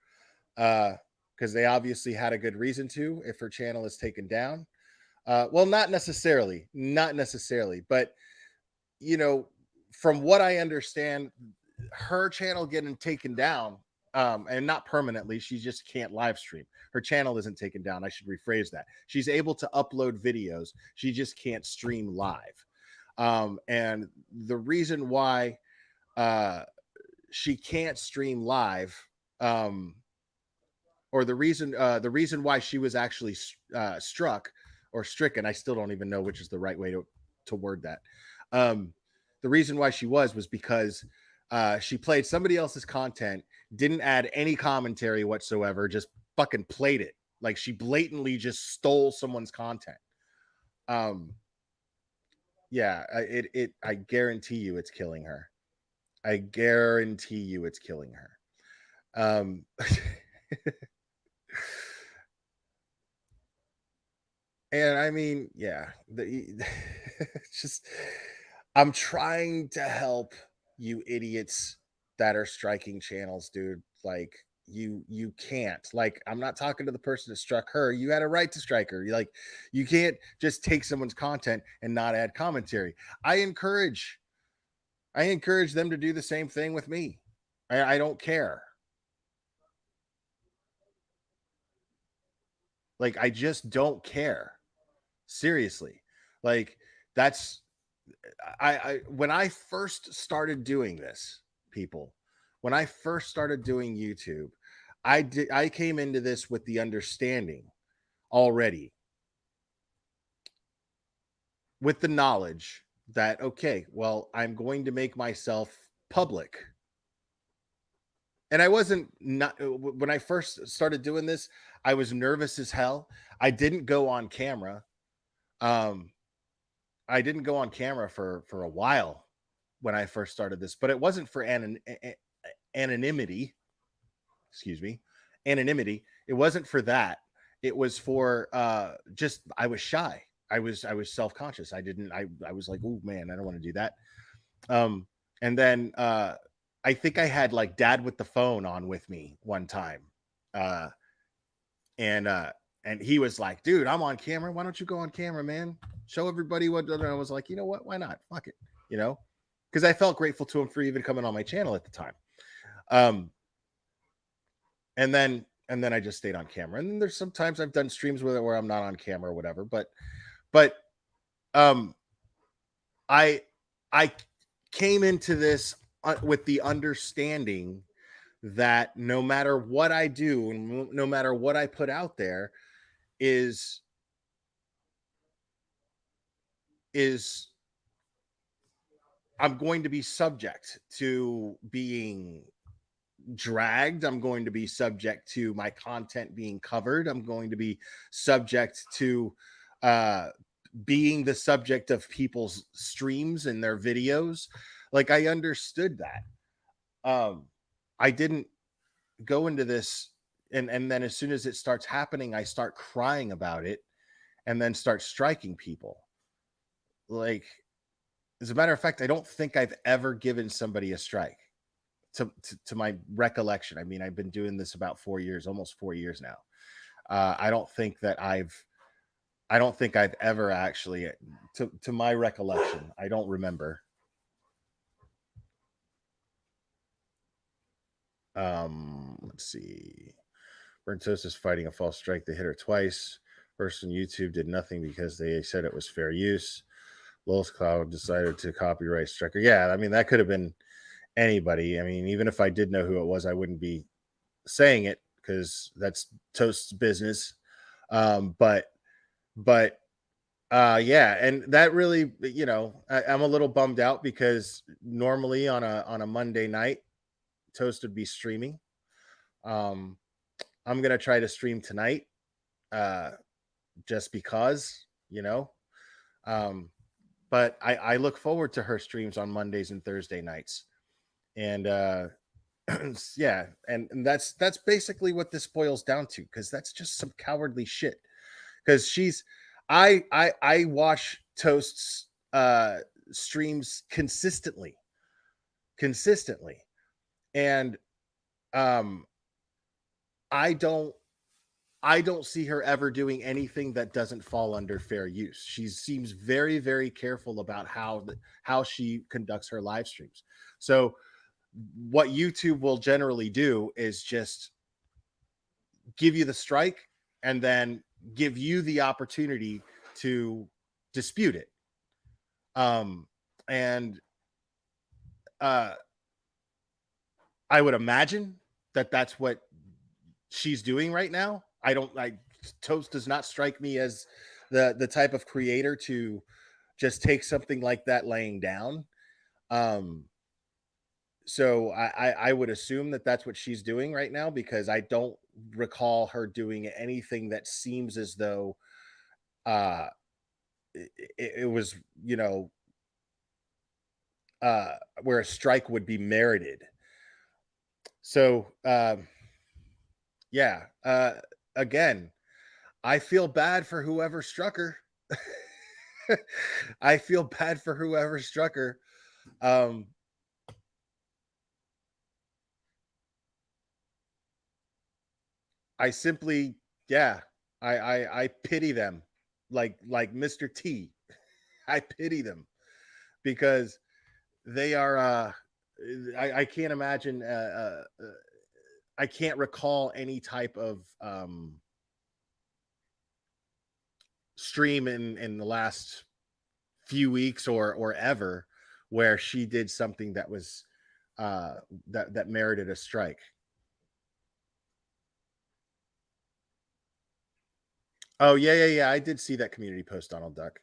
Because they obviously had a good reason to, if her channel is taken down. Well, not necessarily, but from what I understand, her channel getting taken down, and not permanently, she just can't live stream. Her channel isn't taken down. I should rephrase that. She's able to upload videos. She just can't stream live. And the reason why she can't stream live, or the reason why she was actually struck or stricken, I still don't even know which is the right way to word that. The reason why she was because she played somebody else's content, didn't add any commentary whatsoever, just fucking played it. Like, she blatantly just stole someone's content. Yeah, I guarantee you it's killing her. I guarantee you it's killing her. And I mean, yeah, just, I'm trying to help you idiots that are striking channels, dude. Like, you can't. Like, I'm not talking to the person that struck her. You had a right to strike her. You can't just take someone's content and not add commentary. I encourage them to do the same thing with me. I don't care. Like, I just don't care. Seriously. Like, that's, I when I first started doing this, people, when I first started doing YouTube, I came into this with the understanding already, with the knowledge that, okay, well, I'm going to make myself public. And I wasn't, when I first started doing this, I was nervous as hell. I didn't go on camera. I didn't go on camera for a while when I first started this, but it wasn't for anonymity. Excuse me, anonymity. It wasn't for that. It was for just, I was shy. I was self-conscious. I was like, oh man, I don't want to do that. And then I think I had like Dad with the phone on with me one time. And he was like, dude, I'm on camera. Why don't you go on camera, man? Show everybody what. And I was like, you know what? Why not? Fuck it. Because I felt grateful to him for even coming on my channel at the time. And then I just stayed on camera. And then there's sometimes I've done streams with it where I'm not on camera or whatever. But I came into this with the understanding that no matter what I do and no matter what I put out there is I'm going to be subject to being dragged. I'm going to be subject to my content being covered. I'm going to be subject to being the subject of people's streams and their videos. Like, I understood that. I didn't go into this and then as soon as it starts happening, I start crying about it and then start striking people. Like, as a matter of fact, I don't think I've ever given somebody a strike to my recollection. I mean, I've been doing this about 4 years, almost 4 years now. I don't think I've ever actually, to my recollection, I don't remember. Let's see. Burnt Toast is fighting a false strike. They hit her twice. Person YouTube did nothing because they said it was fair use. Lowell's Cloud decided to copyright Striker. Yeah, I mean, that could have been anybody. I mean, even if I did know who it was, I wouldn't be saying it because that's Toast's business. But yeah, and that really, you know, I'm a little bummed out because normally on a Monday night, Toast would be streaming. I'm gonna try to stream tonight, just because, you know. But I look forward to her streams on Mondays and Thursday nights, and yeah, and that's basically what this boils down to, because that's just some cowardly shit. Because I watch Toast's streams consistently, and I don't see her ever doing anything that doesn't fall under fair use. She seems very, very careful about how she conducts her live streams. So what YouTube will generally do is just give you the strike and then give you the opportunity to dispute it. And I would imagine that that's what she's doing right now. Toast does not strike me as the type of creator to just take something like that laying down. So I would assume that that's what she's doing right now, because I don't recall her doing anything that seems as though it was, you know, where a strike would be merited. So yeah, again, I feel bad for whoever struck her. I feel bad for whoever struck her. I simply, yeah, I pity them, like Mr. T. I pity them because they are. I can't imagine. I can't recall any type of stream in the last few weeks or ever where she did something that was that merited a strike. Oh yeah. I did see that community post, Donald Duck.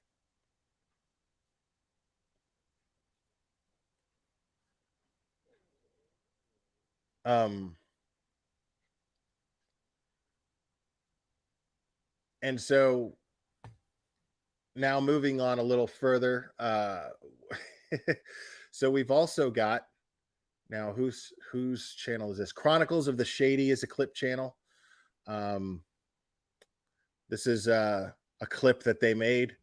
And so now moving on a little further, so we've also got now whose channel is this? Chronicles of the Shady is a clip channel. This is a clip that they made.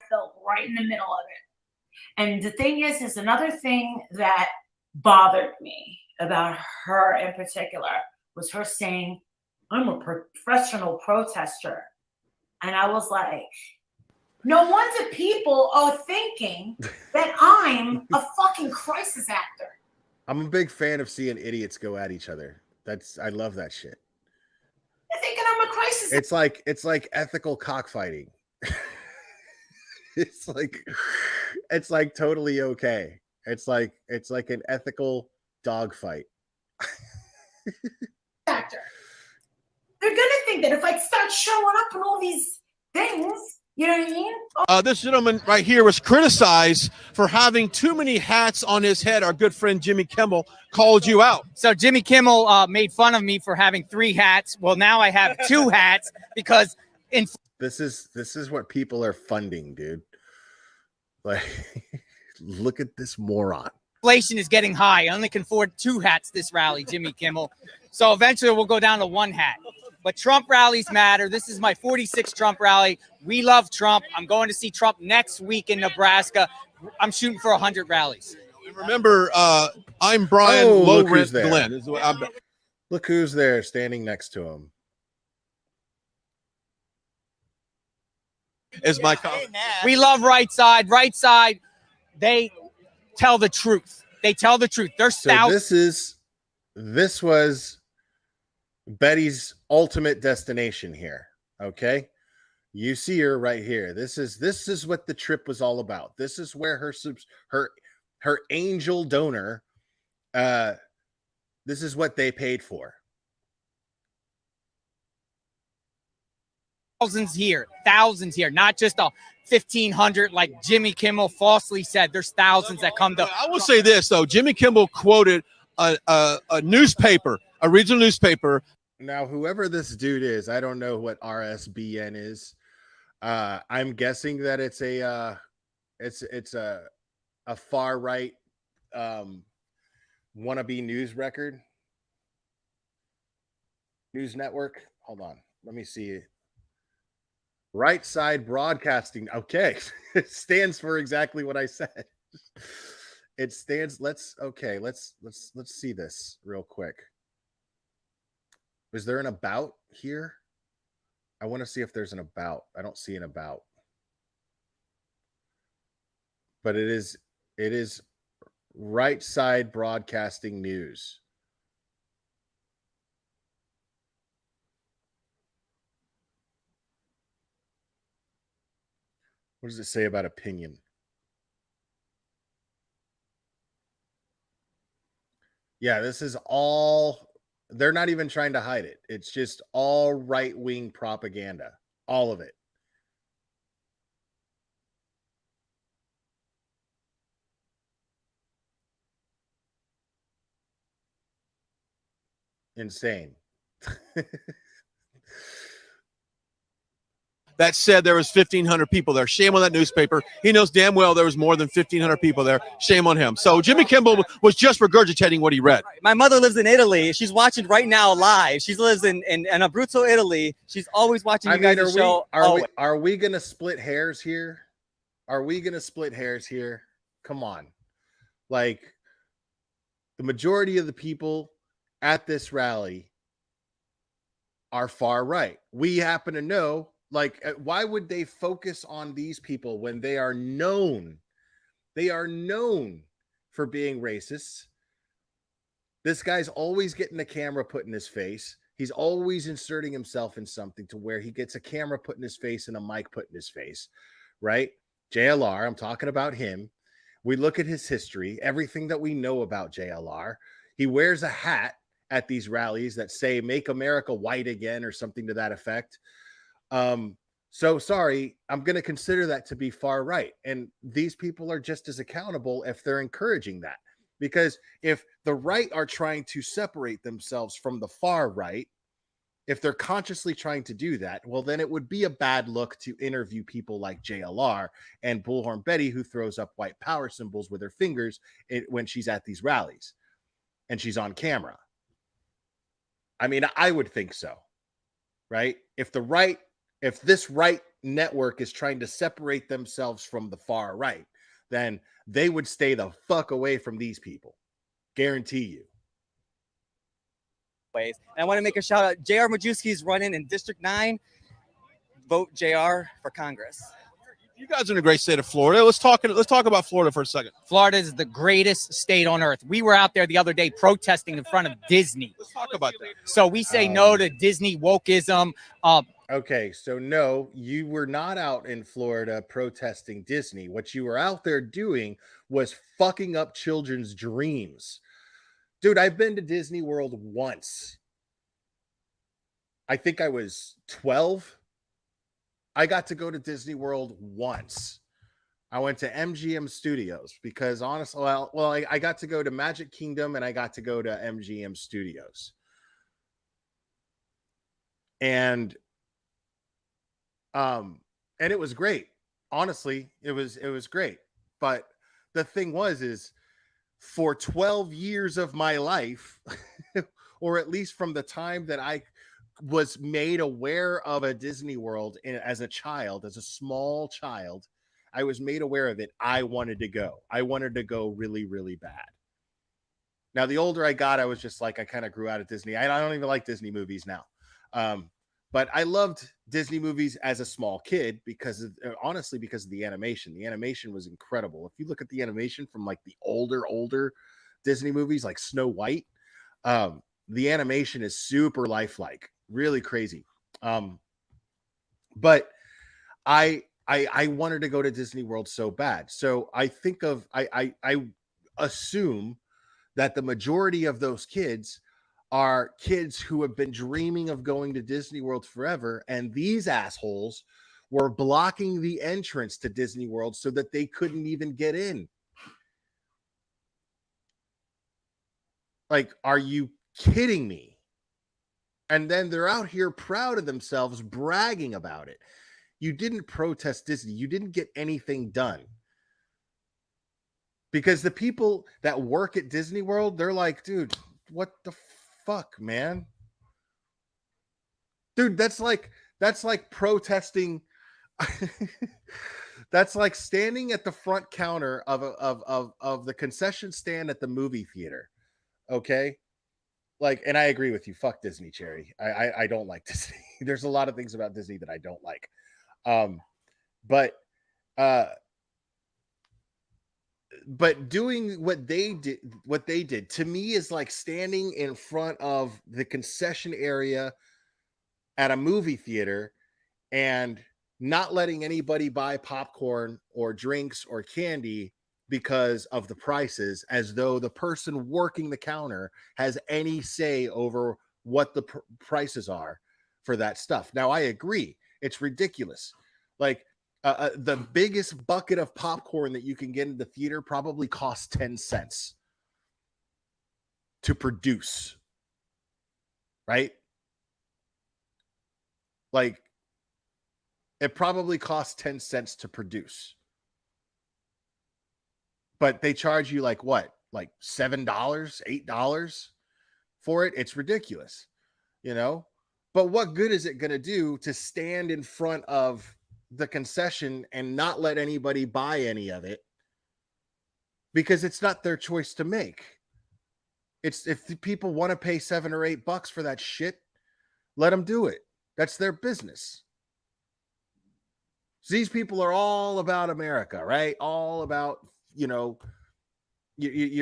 Felt right in the middle of it. And the thing is another thing that bothered me about her in particular was her saying, I'm a professional protester. And I was like, no wonder people are thinking that I'm a fucking crisis actor. I'm a big fan of seeing idiots go at each other. I love that shit. They're thinking I'm a crisis actor. It's like ethical cockfighting. It's like totally okay. It's like an ethical dog fight. Actor. They're gonna think that if I start showing up in all these things, you know what I mean? This gentleman right here was criticized for having too many hats on his head. Our good friend Jimmy Kimmel called you out. So Jimmy Kimmel made fun of me for having 3 hats. Well, now I have 2 hats because This is what people are funding, dude. Like, look at this moron. Inflation is getting high. I only can afford 2 hats this rally, Jimmy Kimmel. So eventually we'll go down to 1 hat. But Trump rallies matter. This is my 46th Trump rally. We love Trump. I'm going to see Trump next week in Nebraska. I'm shooting for 100 rallies. And remember, I'm Brian Low Rent Glenn. Look who's there standing next to him. Is my comment. We love right side. Right side, they tell the truth. They tell the truth. They're This was Betty's ultimate destination here. Okay. You see her right here. This is what the trip was all about. This is where her angel donor, this is what they paid for. Thousands here, not just a 1,500 like Jimmy Kimmel falsely said. There's thousands that come to. I will say this though: Jimmy Kimmel quoted a newspaper, a regional newspaper. Now, whoever this dude is, I don't know what RSBN is. I'm guessing that it's a far right wannabe news network. Hold on, let me see. Right Side Broadcasting. Okay. It stands for exactly what I said. It stands. Let's see this real quick. Is there an about here? I want to see if there's an about. I don't see an about. But it is Right Side Broadcasting News. What does it say about opinion? Yeah, this is all, they're not even trying to hide it. It's just all right-wing propaganda. All of it. Insane. That said, there was 1,500 people there. Shame on that newspaper. He knows damn well there was more than 1,500 people there. Shame on him. So Jimmy Kimmel was just regurgitating what he read. My mother lives in Italy. She's watching right now live. She lives in Abruzzo, Italy. She's always watching you guys' show. Are we going to split hairs here? Are we going to split hairs here? Come on. Like, the majority of the people at this rally are far right. We happen to know. Like, why would they focus on these people when they are known? They are known for being racists. This guy's always getting a camera put in his face. He's always inserting himself in something to where he gets a camera put in his face and a mic put in his face, right? JLR, I'm talking about him. We look at his history, everything that we know about JLR. He wears a hat at these rallies that say, "Make America White Again," or something to that effect. So sorry, I'm going to consider that to be far right. And these people are just as accountable if they're encouraging that. Because if the right are trying to separate themselves from the far right, if they're consciously trying to do that, well, then it would be a bad look to interview people like JLR and Bullhorn Betty, who throws up white power symbols with her fingers when she's at these rallies and she's on camera. I mean, I would think so, right? If this right network is trying to separate themselves from the far right, then they would stay the fuck away from these people. Guarantee you. And I want to make a shout out. J.R. Majewski's running in District 9. Vote JR for Congress. You guys are in a great state of Florida. Let's talk about Florida for a second. Florida is the greatest state on earth. We were out there the other day protesting in front of Disney. Let's talk about that. So we say no to Disney wokeism. Okay, so no, you were not out in Florida protesting Disney. What you were out there doing was fucking up children's dreams. Dude, I've been to Disney World once. I think I was 12. I got to go to Disney World once. I went to MGM Studios because honestly, I got to go to Magic Kingdom and I got to go to MGM Studios. And And it was great. Honestly, it was great. But the thing is for 12 years of my life, or at least from the time that I was made aware of a Disney World as a child, as a small child, I was made aware of it. I wanted to go. I wanted to go really, really bad. Now, the older I got, I was just like, I kind of grew out of Disney. I don't even like Disney movies now. But I loved Disney movies as a small kid because honestly, because of the animation. The animation was incredible. If you look at the animation from like the older Disney movies like Snow White, the animation is super lifelike, really crazy. But I wanted to go to Disney World so bad. So I assume that the majority of those kids are kids who have been dreaming of going to Disney World forever. And these assholes were blocking the entrance to Disney World so that they couldn't even get in. Like, are you kidding me? And then they're out here proud of themselves, bragging about it. You didn't protest Disney. You didn't get anything done. Because the people that work at Disney World, they're like, dude, what the fuck, man? Dude, that's like protesting. That's like standing at the front counter of the concession stand at the movie theater. Okay? Like, and I agree with you. Fuck Disney, Cherry. I don't like Disney. There's a lot of things about Disney that I don't like. But doing what they did to me is like standing in front of the concession area at a movie theater and not letting anybody buy popcorn or drinks or candy because of the prices, as though the person working the counter has any say over what the prices are for that stuff. Now, I agree. It's ridiculous. Like, the biggest bucket of popcorn that you can get in the theater probably costs 10 cents to produce. Right? Like, it probably costs 10 cents to produce. But they charge you like what? Like $7, $8 for it? It's ridiculous. You know? But what good is it going to do to stand in front of the concession and not let anybody buy any of it? Because it's not their choice to make. It's if the people want to pay $7 or $8 for that shit, let them do it. That's their business. So these people are all about America, right? All about, you know, you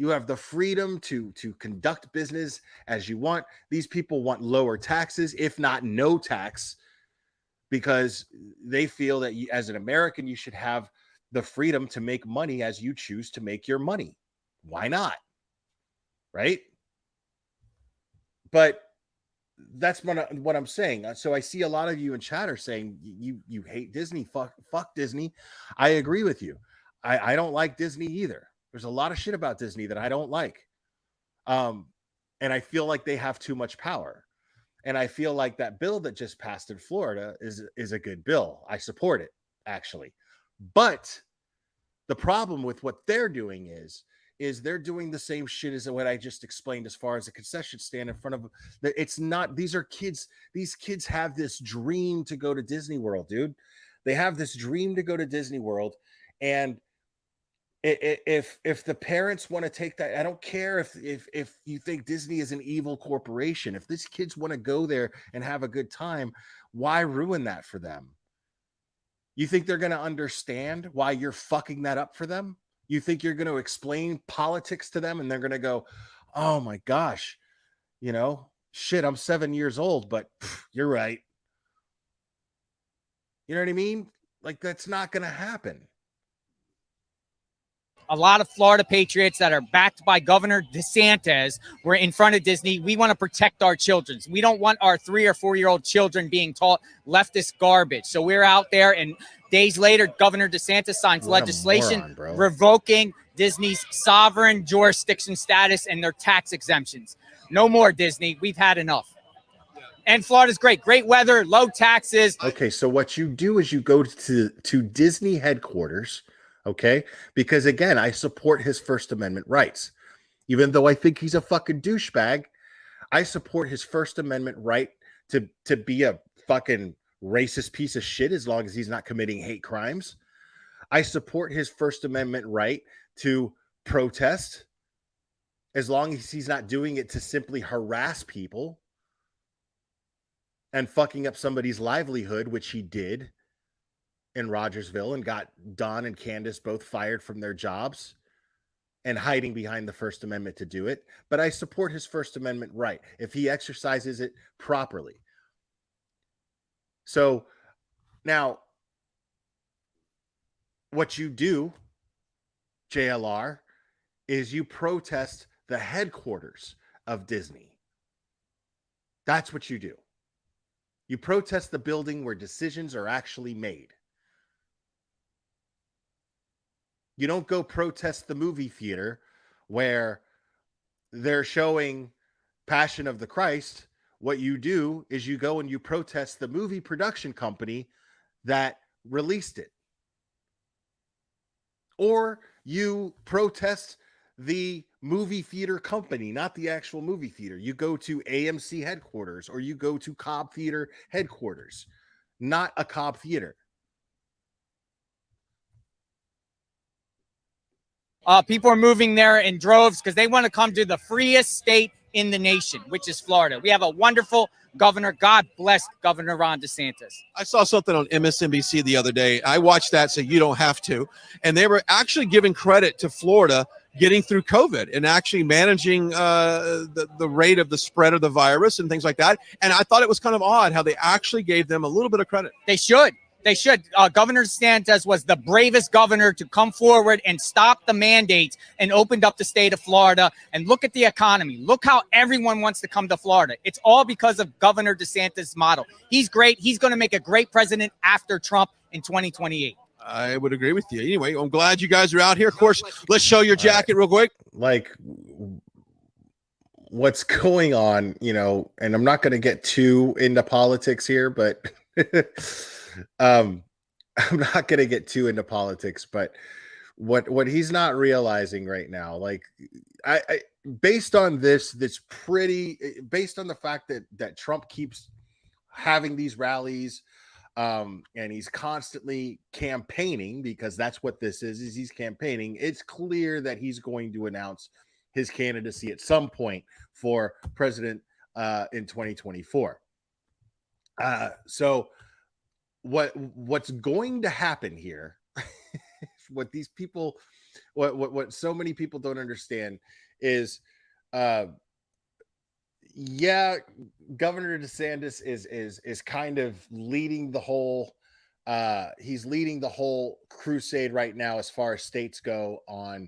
have the freedom to conduct business as you want. These people want lower taxes, if not no tax, because they feel that you, as an American, you should have the freedom to make money as you choose to make your money. Why not? Right? But that's what I'm saying. So I see a lot of you in chat are saying you hate Disney. Fuck Disney. I agree with you. I don't like Disney either. There's a lot of shit about Disney that I don't like. And I feel like they have too much power. And I feel like that bill that just passed in Florida is a good bill. I support it, actually. But the problem with what they're doing is they're doing the same shit as what I just explained as far as a concession stand in front of them. It's not, these are kids. These kids have this dream to go to Disney World, dude. They have this dream to go to Disney World. And if the parents want to take that, I don't care if you think Disney is an evil corporation. If these kids want to go there and have a good time, why ruin that for them? You think they're going to understand why you're fucking that up for them? You think you're going to explain politics to them and they're going to go, oh my gosh, you know, shit, I'm 7 years old, but you're right. You know what I mean? Like, that's not going to happen. A lot of Florida patriots that are backed by Governor DeSantis were in front of Disney. We want to protect our children. We don't want our 3 or 4-year-old children being taught leftist garbage. So we're out there, and days later, Governor DeSantis signs legislation revoking Disney's sovereign jurisdiction status and their tax exemptions. No more, Disney. We've had enough. And Florida's great. Great weather, low taxes. Okay, so what you do is you go to Disney headquarters, okay? Because again, I support his First Amendment rights. Even though I think he's a fucking douchebag, I support his First Amendment right to be a fucking racist piece of shit as long as he's not committing hate crimes. I support his First Amendment right to protest as long as he's not doing it to simply harass people and fucking up somebody's livelihood, which he did in Rogersville and got Don and Candace both fired from their jobs and hiding behind the First Amendment to do it. But I support his First Amendment right if he exercises it properly. So now, what you do, JLR, is you protest the headquarters of Disney. That's what you do. You protest the building where decisions are actually made. You don't go protest the movie theater where they're showing Passion of the Christ. What you do is you go and you protest the movie production company that released it. Or you protest the movie theater company, not the actual movie theater. You go to AMC headquarters or you go to Cobb Theater headquarters, not a Cobb Theater. People are moving there in droves because they want to come to the freest state in the nation, which is Florida. We have a wonderful governor. God bless Governor Ron DeSantis. I saw something on MSNBC the other day. I watched that, so you don't have to. And they were actually giving credit to Florida getting through COVID and actually managing the rate of the spread of the virus and things like that. And I thought it was kind of odd how they actually gave them a little bit of credit. They should. They should. Governor DeSantis was the bravest governor to come forward and stop the mandates and opened up the state of Florida. And look at the economy. Look how everyone wants to come to Florida. It's all because of Governor DeSantis' model. He's great. He's going to make a great president after Trump in 2028. I would agree with you. Anyway, I'm glad you guys are out here. Of course, let's show your jacket real quick. Like, what's going on, and I'm not going to get too into politics here, but I'm not going to get too into politics, but what he's not realizing right now, like I based on based on the fact that Trump keeps having these rallies, and he's constantly campaigning, because that's what this is he's campaigning. It's clear that he's going to announce his candidacy at some point for president in 2024. So what's going to happen here, what these people, what so many people don't understand is, Governor DeSantis is kind of leading the whole, he's leading the whole crusade right now as far as states go on,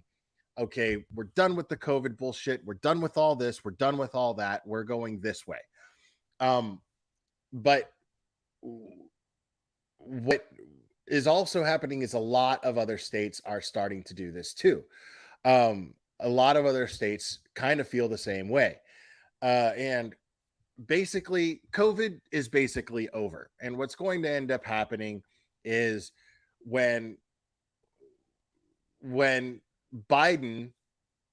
okay, we're done with the COVID bullshit. We're done with all this. We're done with all that. We're going this way. But what is also happening is a lot of other states are starting to do this too. A lot of other states kind of feel the same way. And basically, COVID is basically over. And what's going to end up happening is when Biden,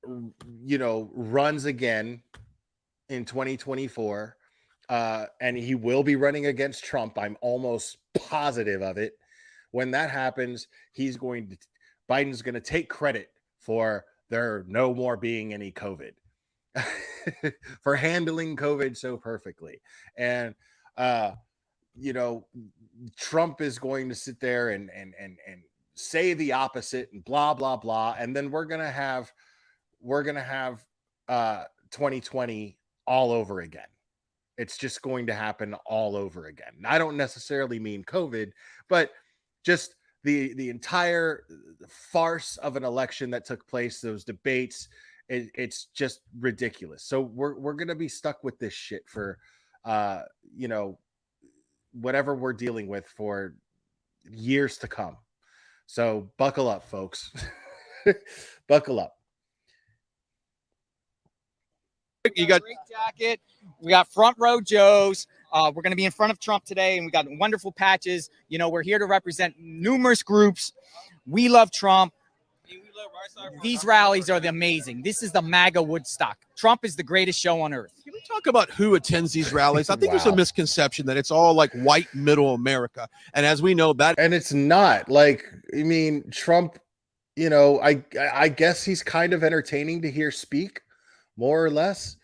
runs again in 2024, and he will be running against Trump. I'm almost positive of it. When that happens, Biden's going to take credit for there no more being any COVID, for handling COVID so perfectly. And, Trump is going to sit there and say the opposite and blah, blah, blah. And then we're going to have 2020 all over again. It's just going to happen all over again. I don't necessarily mean COVID, but just the entire farce of an election that took place, those debates, it's just ridiculous. So we're going to be stuck with this shit for, whatever we're dealing with for years to come. So buckle up, folks. Buckle up. You got a great jacket. We got front row Joes. We're going to be in front of Trump today, and we got wonderful patches. You know, we're here to represent numerous groups. We love Trump. These rallies are amazing. This is the MAGA Woodstock. Trump is the greatest show on earth. Can we talk about who attends these rallies? I think there's a misconception that it's all like white middle America. And as we know that, and it's not. Like, I mean, Trump, you know, I guess he's kind of entertaining to hear speak, more or less.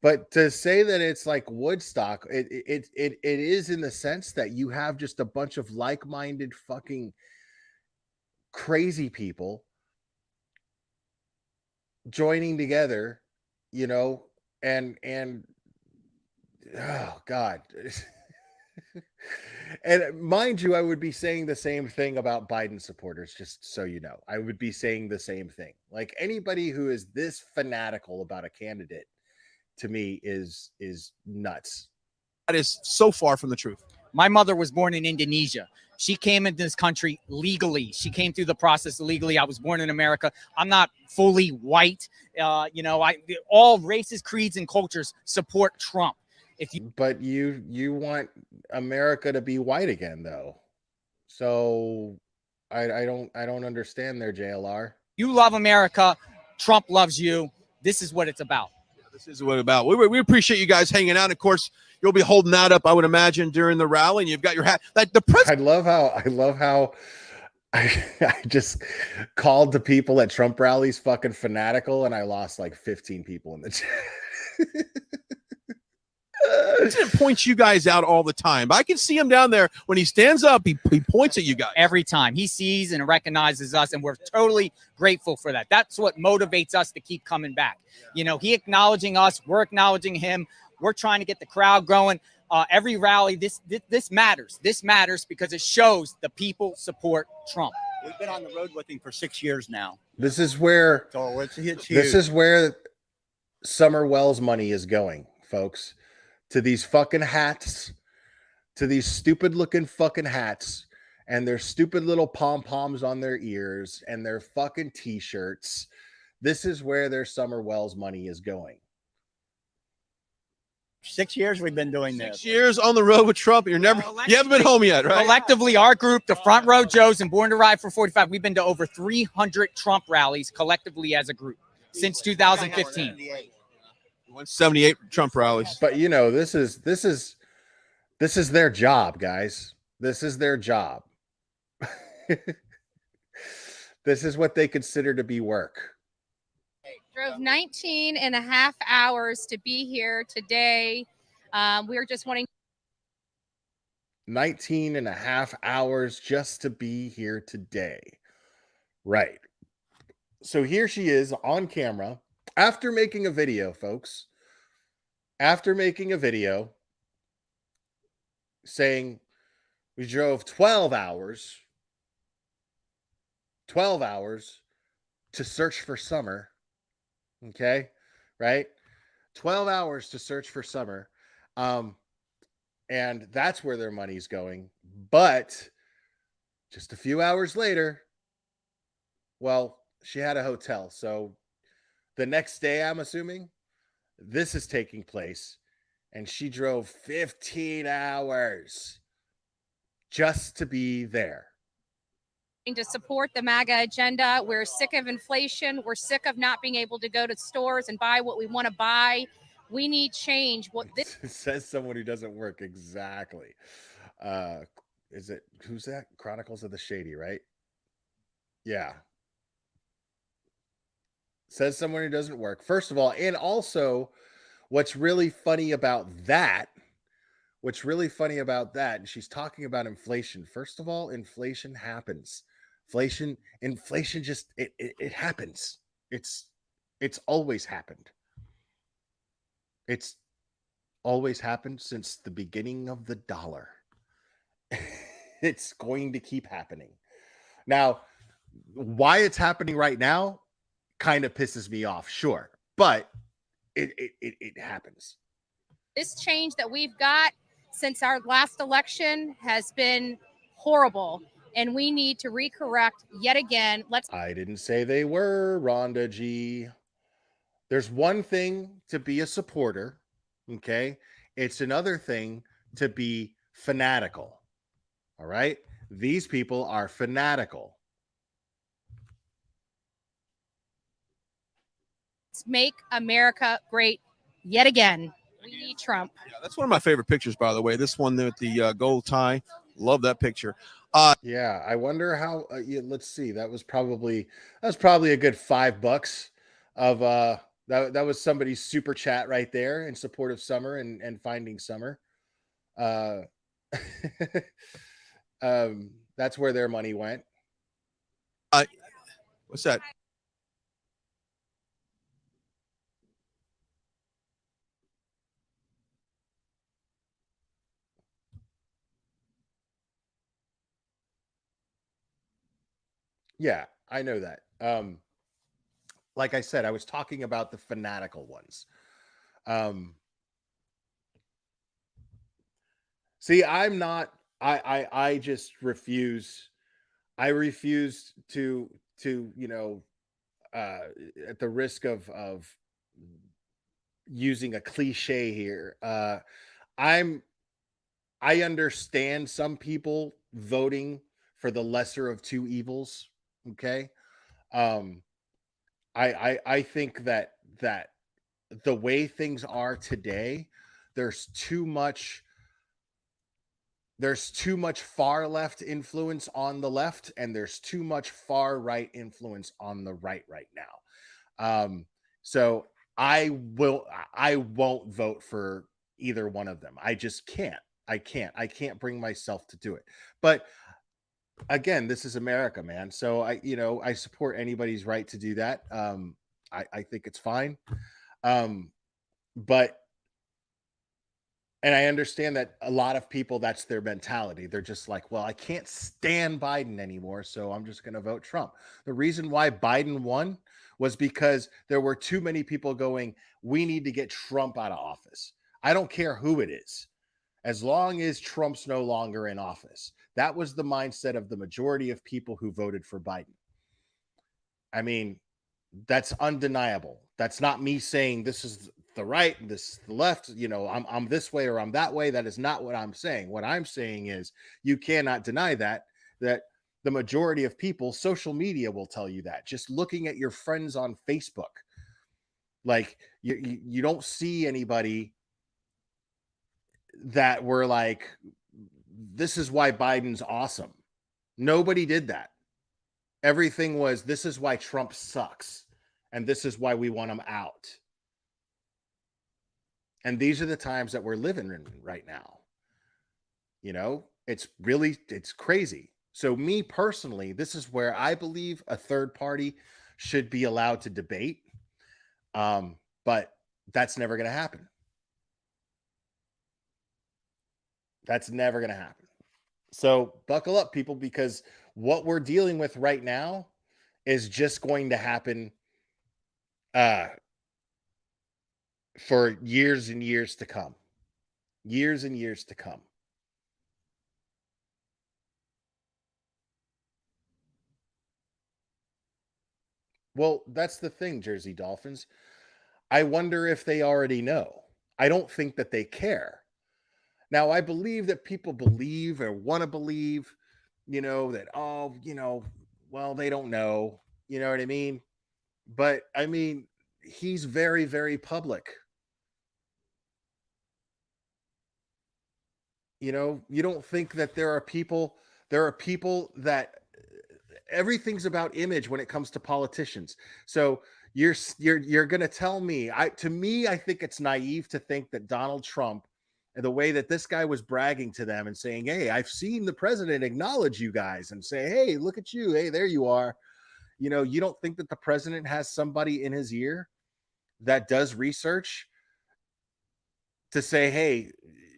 But to say that it's like Woodstock, it is in the sense that you have just a bunch of like-minded fucking crazy people joining together, you know, and oh God. And mind you, I would be saying the same thing about Biden supporters, just so you know. I would be saying the same thing. Like, anybody who is this fanatical about a candidate, to me, is nuts. That is so far from the truth. My mother was born in Indonesia. She came into this country legally. She came through the process legally. I was born in America. I'm not fully white. You know, all races, creeds, and cultures support Trump. But you want America to be white again, though. So I don't understand there, JLR. You love America. Trump loves you. This is what it's about. This is what it's about. We appreciate you guys hanging out. Of course, you'll be holding that up, I would imagine, during the rally. And you've got your hat. Like the president. I love how I just called the people at Trump rallies fucking fanatical, and I lost like 15 people in the chat. President points you guys out all the time. I can see him down there when he stands up. He points at you guys every time. He sees and recognizes us, and we're totally grateful for that. That's what motivates us to keep coming back. You know, he acknowledging us, we're acknowledging him. We're trying to get the crowd going. Every rally, this matters. This matters because it shows the people support Trump. We've been on the road with him for 6 years now. This is where this is where Summer Wells money is going, folks. To these fucking hats, to these stupid looking fucking hats, and their stupid little pom-poms on their ears, and their fucking t-shirts. This is where their Summer Wells money is going. 6 years we've been doing this. 6 years on the road with Trump. You haven't been home yet, right? Collectively, our group, the Front Row Joes and Born to Ride for 45, we've been to over 300 Trump rallies collectively as a group since 2015. 178 Trump rallies. But you know, this is their job, guys. This is their job. This is what they consider to be work. Drove 19 and a half hours to be here today. We were just wanting 19 and a half hours just to be here today. Right. So here she is on camera after making a video, folks. After making a video saying we drove 12 hours to search for summer. Okay, right? 12 hours to search for summer. And that's where their money's going. But just a few hours later, well, she had a hotel. So the next day, I'm assuming, this is taking place. And she drove 15 hours just to be there. to support the MAGA agenda. We're sick of inflation. We're sick of not being able to go to stores and buy what we want to buy. We need change. What this says someone who doesn't work. Exactly. Who's that? Chronicles of the Shady, right? Yeah. Says someone who doesn't work. First of all, and also what's really funny about that, and she's talking about inflation. First of all, inflation happens. Inflation just it happens. It's always happened. It's always happened since the beginning of the dollar. It's going to keep happening. Now, why it's happening right now kind of pisses me off, sure, but it happens. This change that we've got since our last election has been horrible, and we need to recorrect yet again. I didn't say they were, Rhonda G. There's one thing to be a supporter, okay? It's another thing to be fanatical. All right? These people are fanatical. Make America great yet again. We need Trump. Yeah, that's one of my favorite pictures, by the way. This one with the gold tie. Love that picture. Yeah, I wonder how. Let's see. That was probably a good $5 of that was somebody's super chat right there in support of Summer and finding Summer. That's where their money went. What's that? Yeah, I know that. Like I said, I was talking about the fanatical ones. See, I'm not. I just refuse. I refuse to at the risk of using a cliche here. I understand some people voting for the lesser of two evils. Okay. I think that the way things are today, there's too much far left influence on the left, and there's too much far right influence on the right now. So I won't vote for either one of them. I just can't. I can't bring myself to do it. But again, this is America, man. So I support anybody's right to do that. I think it's fine. But and I understand that a lot of people, that's their mentality. They're just like, well, I can't stand Biden anymore, so I'm just going to vote Trump. The reason why Biden won was because there were too many people going, we need to get Trump out of office. I don't care who it is, as long as Trump's no longer in office. That was the mindset of the majority of people who voted for Biden. I mean, that's undeniable. That's not me saying this is the right, this is the left, I'm this way or I'm that way. That is not what I'm saying. What I'm saying is you cannot deny that the majority of people, social media will tell you that. Just looking at your friends on Facebook, like you don't see anybody that were like, this is why Biden's awesome. Nobody did that. Everything was, this is why Trump sucks. And this is why we want him out. And these are the times that we're living in right now. It's crazy. So me personally, this is where I believe a third party should be allowed to debate. But that's never going to happen. That's never going to happen. So buckle up, people, because what we're dealing with right now is just going to happen for years and years to come. Years and years to come. Well, that's the thing, Jersey Dolphins. I wonder if they already know. I don't think that they care. Now, I believe that people believe or want to believe, that, well, they don't know. You know what I mean? But I mean, he's very, very public. You don't think that there are people that everything's about image when it comes to politicians. So you're going to tell me, I think it's naive to think that Donald Trump, and the way that this guy was bragging to them and saying, hey, I've seen the president acknowledge you guys and say, hey, look at you. Hey, there you are. You don't think that the president has somebody in his ear that does research to say, hey,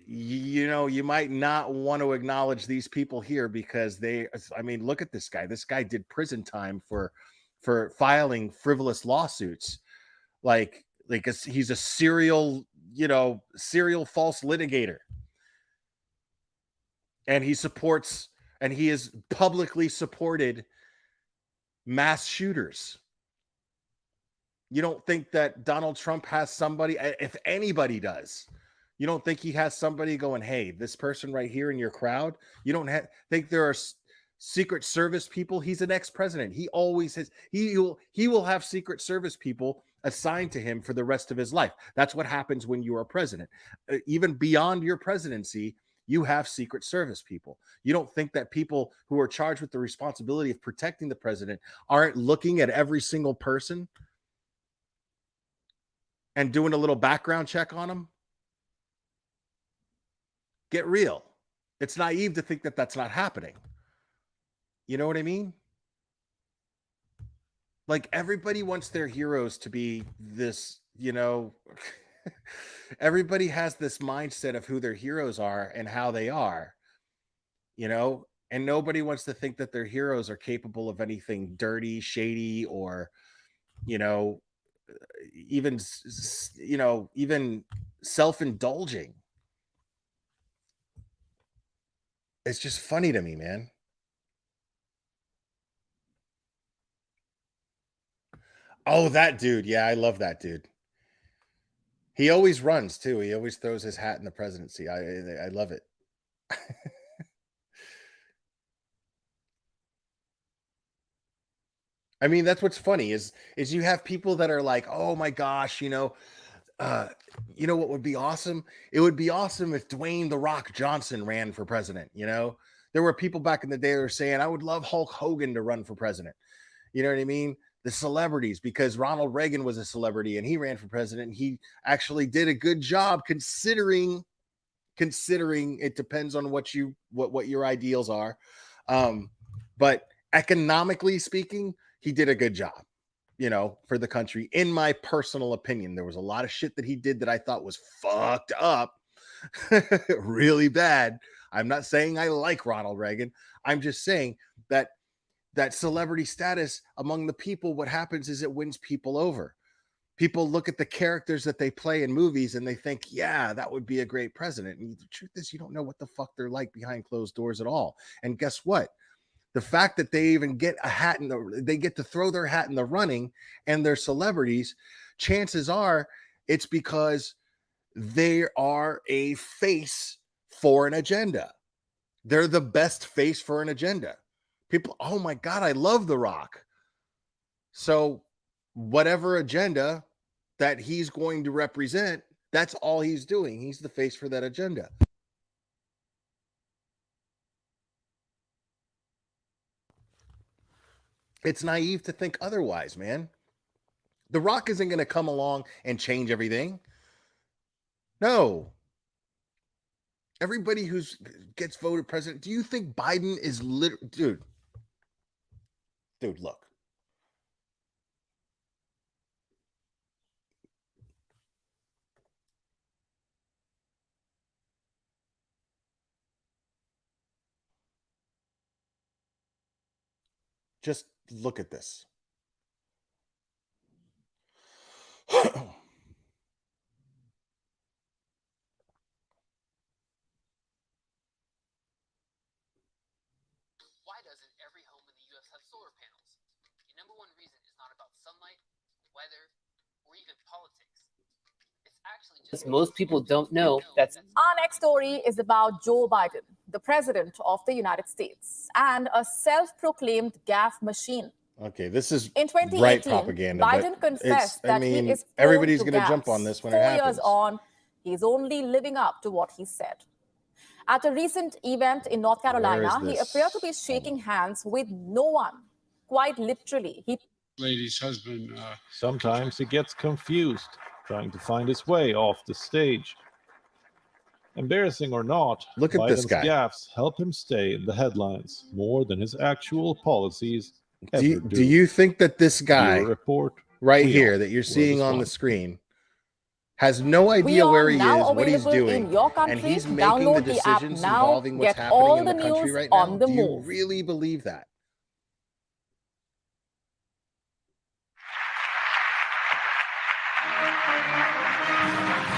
you might not want to acknowledge these people here because look at this guy. This guy did prison time for filing frivolous lawsuits. Like he's a serial false litigator. And he has publicly supported mass shooters. You don't think that Donald Trump has somebody, if anybody does, You don't think he has somebody going, hey, this person right here in your crowd? You don't think there are Secret Service people? He's an ex-president. He always has. He will have Secret Service people assigned to him for the rest of his life. That's what happens when you are president. Even beyond your presidency, you have Secret Service people. You don't think that people who are charged with the responsibility of protecting the president aren't looking at every single person and doing a little background check on them? Get real. It's naive to think that that's not happening. You know what I mean? Like, everybody wants their heroes to be this, you know, everybody has this mindset of who their heroes are and how they are, you know, and nobody wants to think that their heroes are capable of anything dirty, shady, or, you know, even self-indulging. It's just funny to me, man. Oh, that dude. Yeah, I love that dude. He always runs too. He always throws his hat in the presidency. I love it. I mean, that's what's funny is you have people that are like, oh my gosh, you know what would be awesome? It would be awesome if Dwayne "The Rock" Johnson ran for president. You know, there were people back in the day that were saying, I would love Hulk Hogan to run for president. You know what I mean? The celebrities, because Ronald Reagan was a celebrity and he ran for president. And he actually did a good job considering it depends on what your ideals are. But economically speaking, he did a good job, you know, for the country. In my personal opinion, there was a lot of shit that he did that I thought was fucked up, really bad. I'm not saying I like Ronald Reagan. I'm just saying that celebrity status among the people, what happens is it wins people over. People look at the characters that they play in movies and they think, yeah, that would be a great president. And the truth is, you don't know what the fuck they're like behind closed doors at all. And guess what? The fact that they even get a hat they get to throw their hat in the running and they're celebrities, chances are it's because they are a face for an agenda. They're the best face for an agenda. People, oh my God, I love The Rock. So whatever agenda that he's going to represent, that's all he's doing. He's the face for that agenda. It's naive to think otherwise, man. The Rock isn't going to come along and change everything. No. Everybody who gets voted president, do you think Biden is dude, look. Just look at this. Why doesn't every home in the U.S. have solar panels? The number one reason is not about sunlight, weather, or even politics. It's actually just most people don't know that's Our next story is about Joe Biden, the president of the United States, and a self-proclaimed gaffe machine. Okay, this is in 2018, right propaganda. Biden confessed that he is everybody's going to jump on this when it happens. 4 years on, he's only living up to what he said. At a recent event in North Carolina, he appeared to be shaking hands with no one. Quite literally, lady's husband. Sometimes he gets confused, trying to find his way off the stage. Embarrassing or not, look at Biden's this guy. gaffes help him stay in the headlines more than his actual policies. Do you think that this guy right here that you're seeing on the screen has no idea where he is, what he's doing, and he's making the decisions involving what's happening in the country right now? Do you really believe that?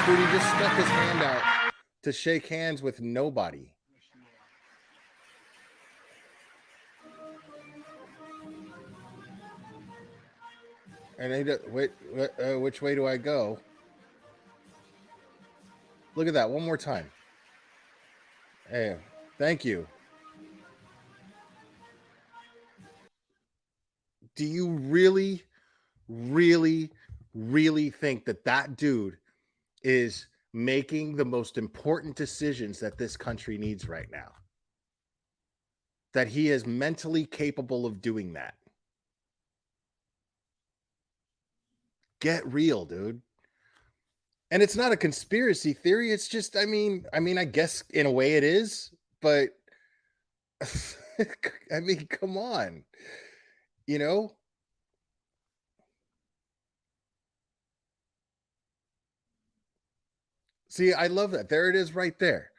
Dude, he just stuck his hand out to shake hands with nobody. And wait, which way do I go? Look at that one more time. Hey, thank you. Do you really, really, really think that that dude is making the most important decisions that this country needs right now? That he is mentally capable of doing that? Get real, dude. And it's not a conspiracy theory. It's just, I mean, I guess in a way it is, but I mean, come on. You know? See, I love that. There it is right there.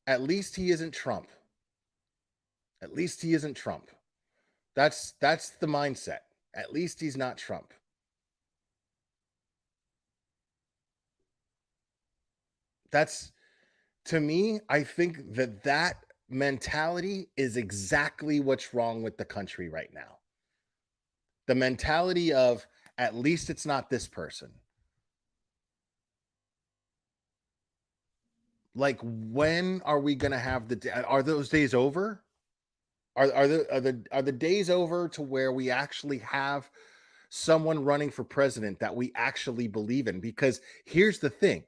At least he isn't Trump. At least he isn't Trump. That's the mindset. At least he's not Trump. That's, to me, I think that that mentality is exactly what's wrong with the country right now. The mentality of, at least it's not this person. Like, when are we going to have are those days over? Are the days over to where we actually have someone running for president that we actually believe in? Because here's the thing.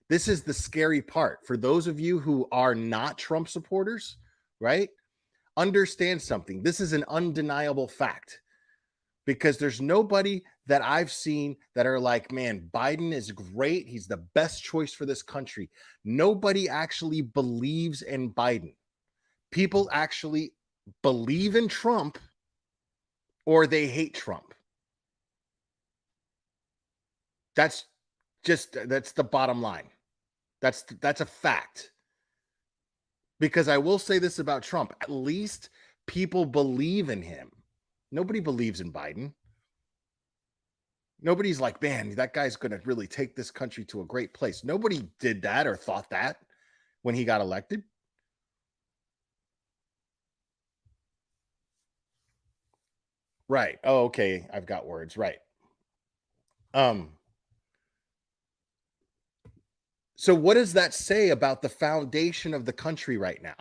This is the scary part. For those of you who are not Trump supporters, right? Understand something. This is an undeniable fact. Because there's nobody that I've seen that are like, man, Biden is great. He's the best choice for this country. Nobody actually believes in Biden. People actually believe in Trump or they hate Trump. That's the bottom line. That's a fact. Because I will say this about Trump. At least people believe in him. Nobody believes in Biden. Nobody's like, man, that guy's going to really take this country to a great place. Nobody did that or thought that when he got elected. Right. Oh, okay. I've got words. Right. So what does that say about the foundation of the country right now?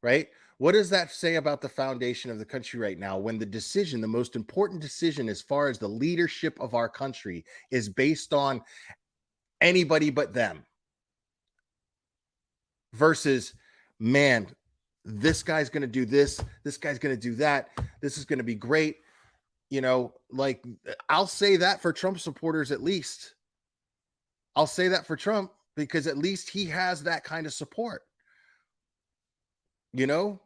Right? What does that say about the foundation of the country right now when the decision, the most important decision as far as the leadership of our country is based on anybody but them versus, man, this guy's going to do this guy's going to do that, this is going to be great. You know, like, I'll say that for Trump supporters. At least I'll say that for Trump, because at least he has that kind of support. You know,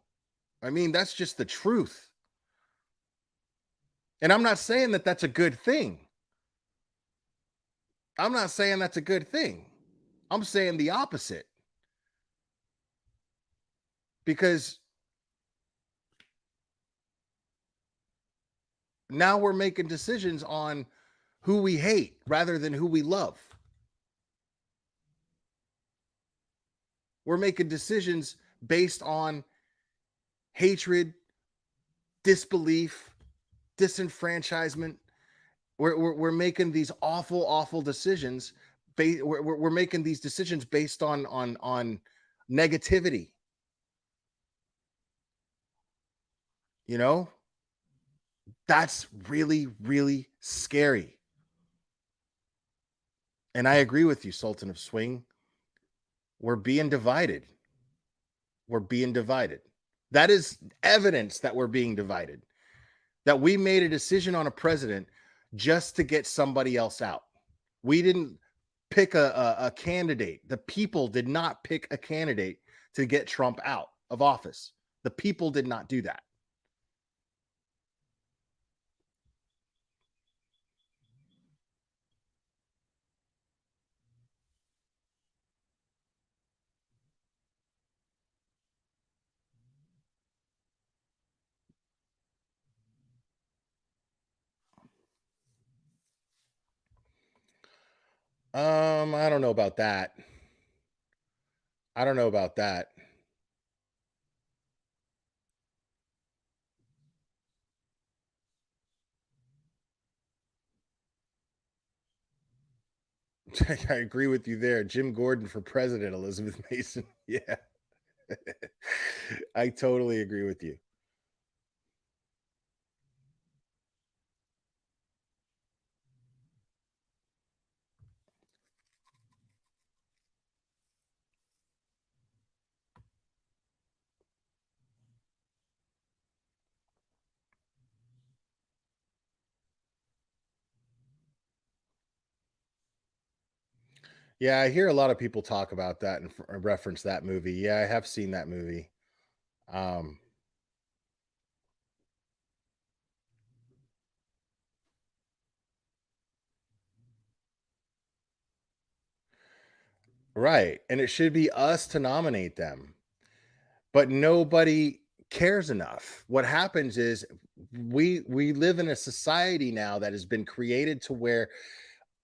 I mean, that's just the truth. And I'm not saying that that's a good thing. I'm not saying that's a good thing. I'm saying the opposite. Because now we're making decisions on who we hate rather than who we love. We're making decisions based on hatred, disbelief, disenfranchisement. We're making these awful decisions. We're making these decisions based on negativity. You know, that's really, really scary. And I agree with you, Sultan of Swing. We're being divided. We're being divided. That is evidence that we're being divided. That we made a decision on a president just to get somebody else out. We didn't pick a candidate. The people did not pick a candidate to get Trump out of office. The people did not do that. I don't know about that. I don't know about that. I agree with you there. Jim Gordon for president, Elizabeth Mason. Yeah. I totally agree with you. Yeah, I hear a lot of people talk about that and reference that movie. Yeah, I have seen that movie. Um, right. And it should be us to nominate them, but nobody cares enough. What happens is we live in a society now that has been created to where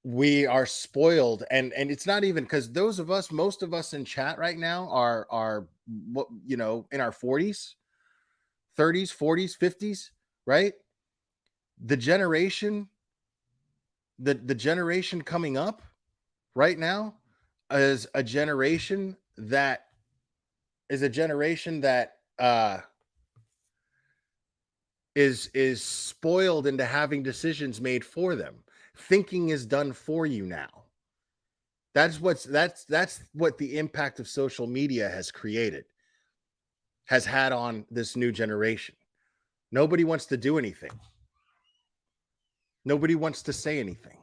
we are spoiled, and it's not even because those of us, most of us in chat right now are what, you know, in our 40s, 30s, 40s, 50s, right? The generation, the generation coming up right now is a generation that is spoiled into having decisions made for them. Thinking is done for you now. That's what the impact of social media has created, has had on this new generation. Nobody wants to do anything. Nobody wants to say anything.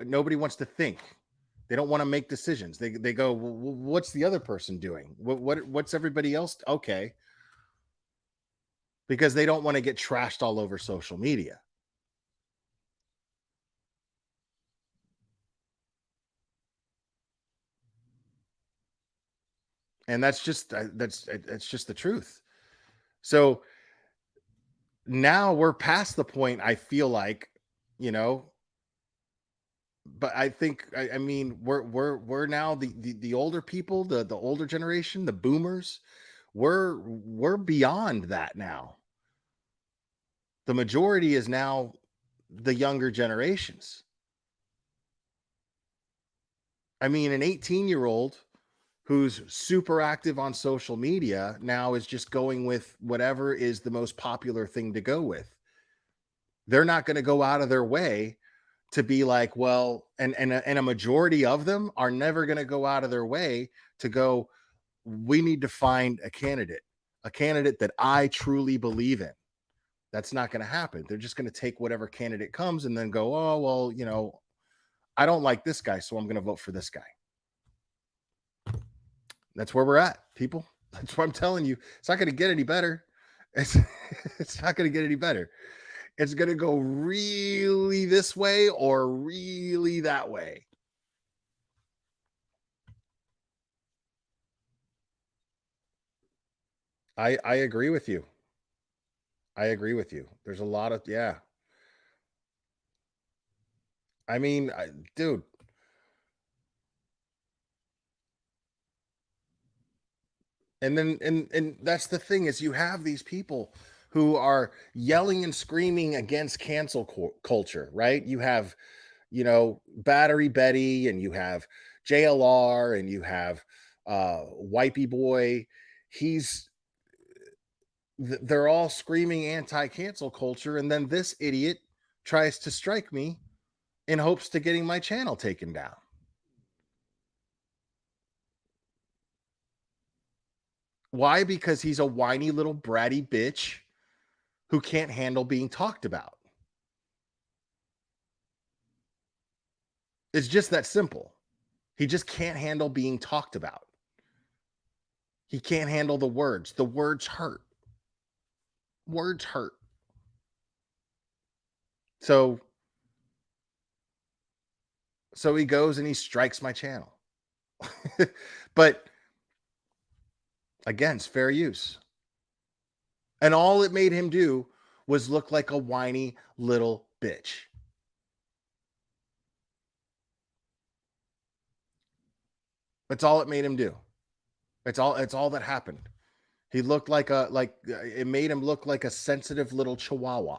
Nobody wants to think. They don't want to make decisions. They go, well, what's the other person doing? What's everybody else? Okay. Because they don't want to get trashed all over social media. And that's just the truth. So now we're past the point, I feel like, you know, but I think I mean we're now the older people, the older generation, the boomers, we're beyond that now. The majority is now the younger generations. I mean, an 18-year-old who's super active on social media now is just going with whatever is the most popular thing to go with. They're not going to go out of their way to be like, well, and a majority of them are never going to go out of their way to go, we need to find a candidate that I truly believe in. That's not going to happen. They're just going to take whatever candidate comes and then go, oh, well, you know, I don't like this guy, so I'm going to vote for this guy. That's where we're at, people. That's what I'm telling you. It's not going to get any better. It's not going to get any better. It's going to go really this way or really that way. I agree with you. I agree with you. There's a lot of, yeah. I mean, dude. And then, and that's the thing, is you have these people who are yelling and screaming against cancel culture, right? You have, you know, Battery Betty, and you have JLR, and you have Wipeboy. They're all screaming anti-cancel culture, and then this idiot tries to strike me in hopes to getting my channel taken down. Why? Because he's a whiny little bratty bitch who can't handle being talked about. It's just that simple. He just can't handle being talked about. He can't handle the words. The words hurt. Words hurt. So he goes and he strikes my channel. But again, it's fair use. And all it made him do was look like a whiny little bitch. That's all it made him do. It's all that happened. He looked it made him look like a sensitive little chihuahua.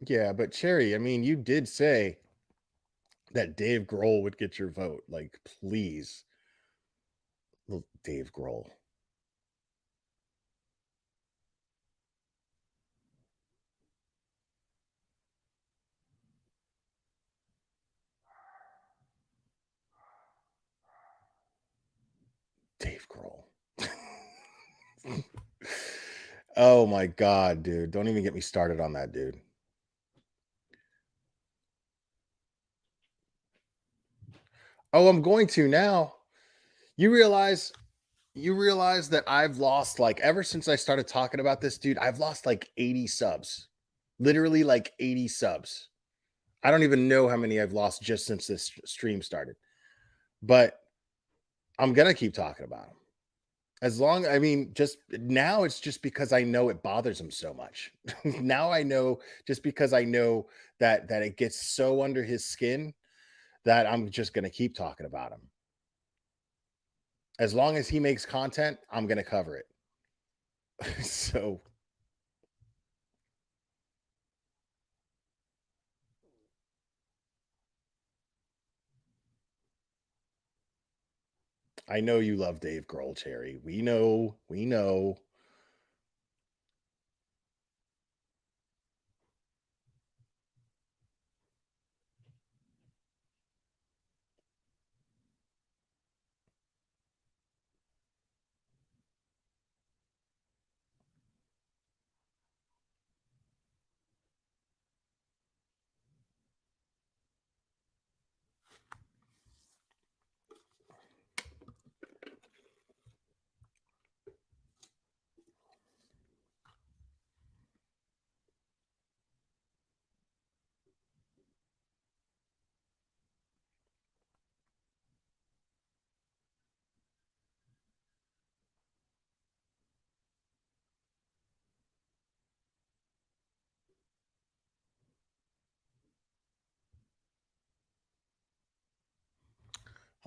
Yeah, but Cherry, I mean, you did say that Dave Grohl would get your vote. Like, please. Little Dave Grohl. Dave Grohl. Oh my God, dude. Don't even get me started on that, dude. Oh, I'm going to now. You realize that I've lost, like, ever since I started talking about this, dude, I've lost like 80 subs. Literally like 80 subs. I don't even know how many I've lost just since this stream started. But I'm going to keep talking about them. As long, I mean, just now it's just because I know it bothers him so much. Now I know, just because I know that it gets so under his skin, that I'm just going to keep talking about him. As long as he makes content, I'm going to cover it. So I know you love Dave Grohl, Cherry. We know.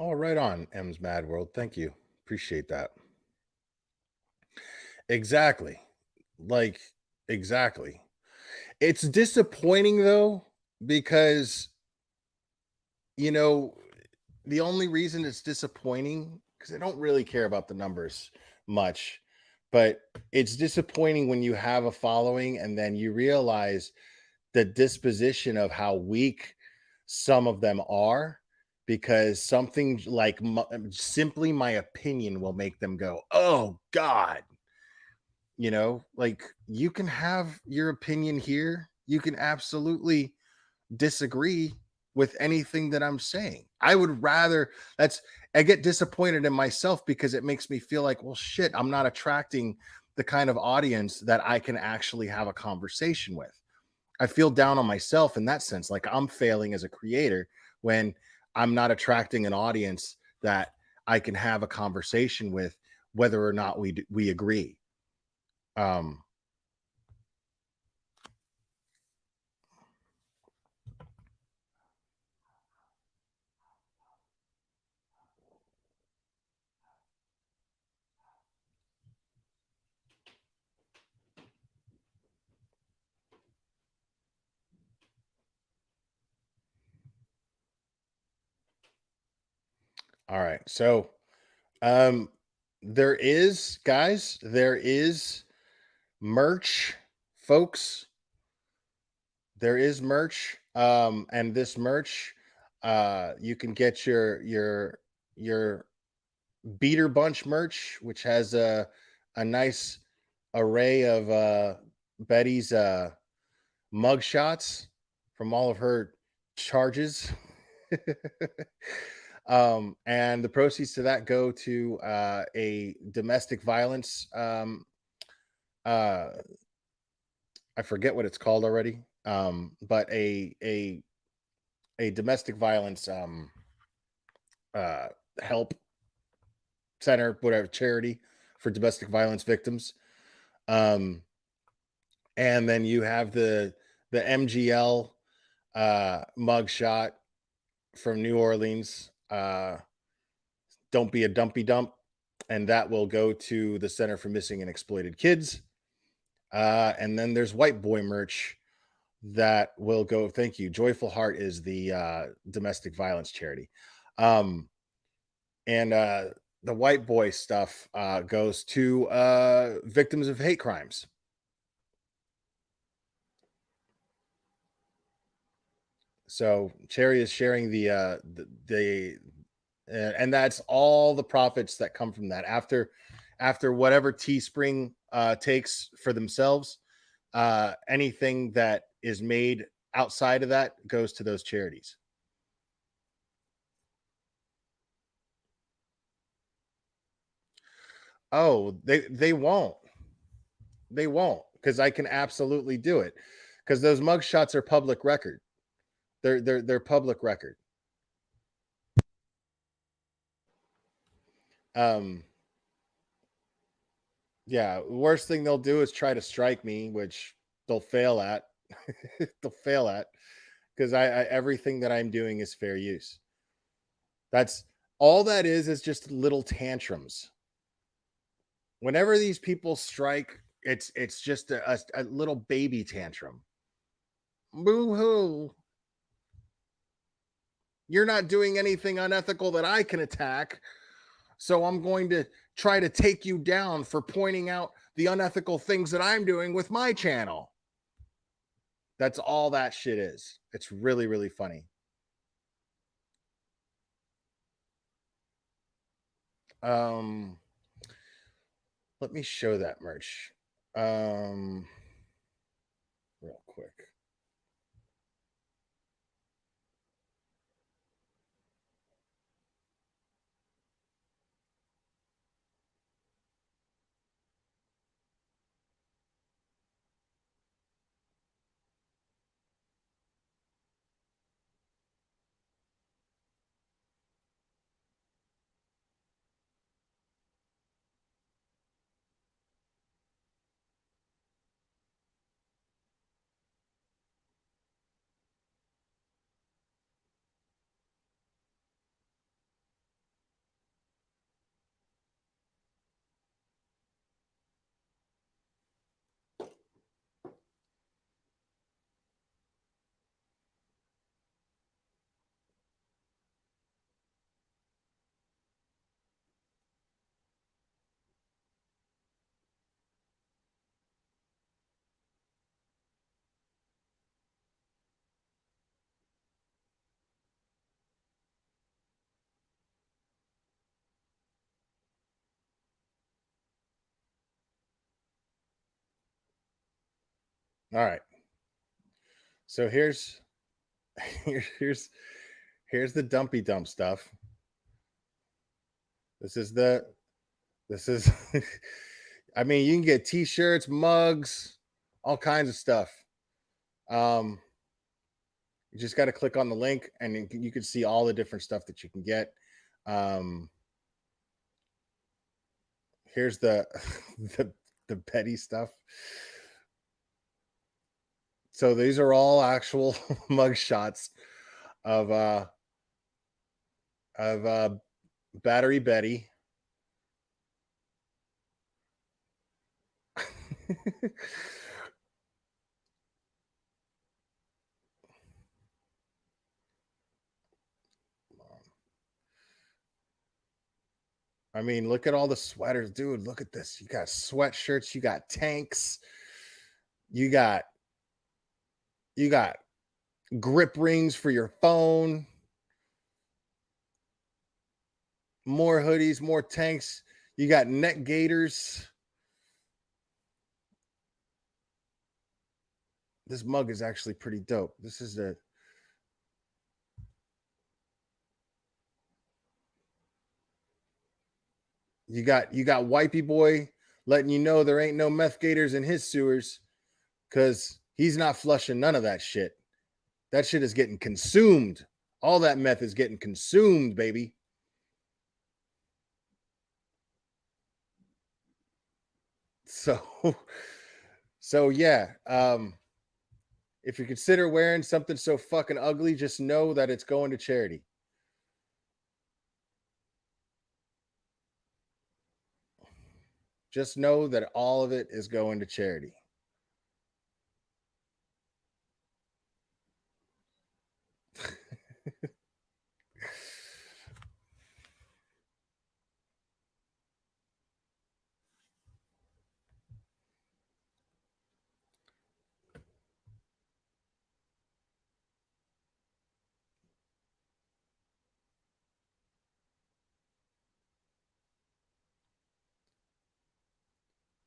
Oh, right on, M's Mad World. Thank you. Appreciate that. Exactly. Like, exactly. It's disappointing though, because, you know, the only reason it's disappointing, because I don't really care about the numbers much, but it's disappointing when you have a following and then you realize the disposition of how weak some of them are, because something like simply my opinion will make them go, oh God. You know, like, you can have your opinion here. You can absolutely disagree with anything that I'm saying. I would rather, I get disappointed in myself because it makes me feel like, well, shit, I'm not attracting the kind of audience that I can actually have a conversation with. I feel down on myself in that sense. Like, I'm failing as a creator when I'm not attracting an audience that I can have a conversation with, whether or not we agree. All right. So there is, guys, there is merch, folks. There is merch. And this merch, you can get your Beater Bunch merch, which has a nice array of Betty's mug shots from all of her charges. And the proceeds to that go to a domestic violence, I forget what it's called already, but a domestic violence help center, whatever, charity for domestic violence victims. And then you have the MGL mug shot from New Orleans. Don't be a dumpy dump, and that will go to the Center for Missing and Exploited Kids. And then there's Wipeboy merch that will go. Thank you. Joyful Heart is the domestic violence charity. And the Wipeboy stuff goes to victims of hate crimes. So Cherry is sharing and that's all the profits that come from that after whatever Teespring takes for themselves. Anything that is made outside of that goes to those charities. Oh, they won't. They won't, because I can absolutely do it, because those mugshots are public record. They're public record. Yeah, worst thing they'll do is try to strike me, which they'll fail at. They'll fail at, because I everything that I'm doing is fair use. That's all that is just little tantrums. Whenever these people strike, it's just a little baby tantrum. Boo-hoo. You're not doing anything unethical that I can attack, so I'm going to try to take you down for pointing out the unethical things that I'm doing with my channel. That's all that shit is. It's really, really funny. Let me show that merch real quick. All right. So here's the dumpy dump stuff. This is I mean, you can get t-shirts, mugs, all kinds of stuff. You just got to click on the link and you can see all the different stuff that you can get. Here's the the Betty stuff. So these are all actual mug shots of Battery Betty. I mean, look at all the sweaters, dude. Look at this. You got sweatshirts, you got tanks, you got grip rings for your phone, more hoodies, more tanks. You got neck gaiters. This mug is actually pretty dope. This is you got Wipeboy letting you know there ain't no meth gators in his sewers, because he's not flushing none of that shit. That shit is getting consumed. All that meth is getting consumed, baby. So yeah. If you consider wearing something so fucking ugly, just know that it's going to charity. Just know that all of it is going to charity.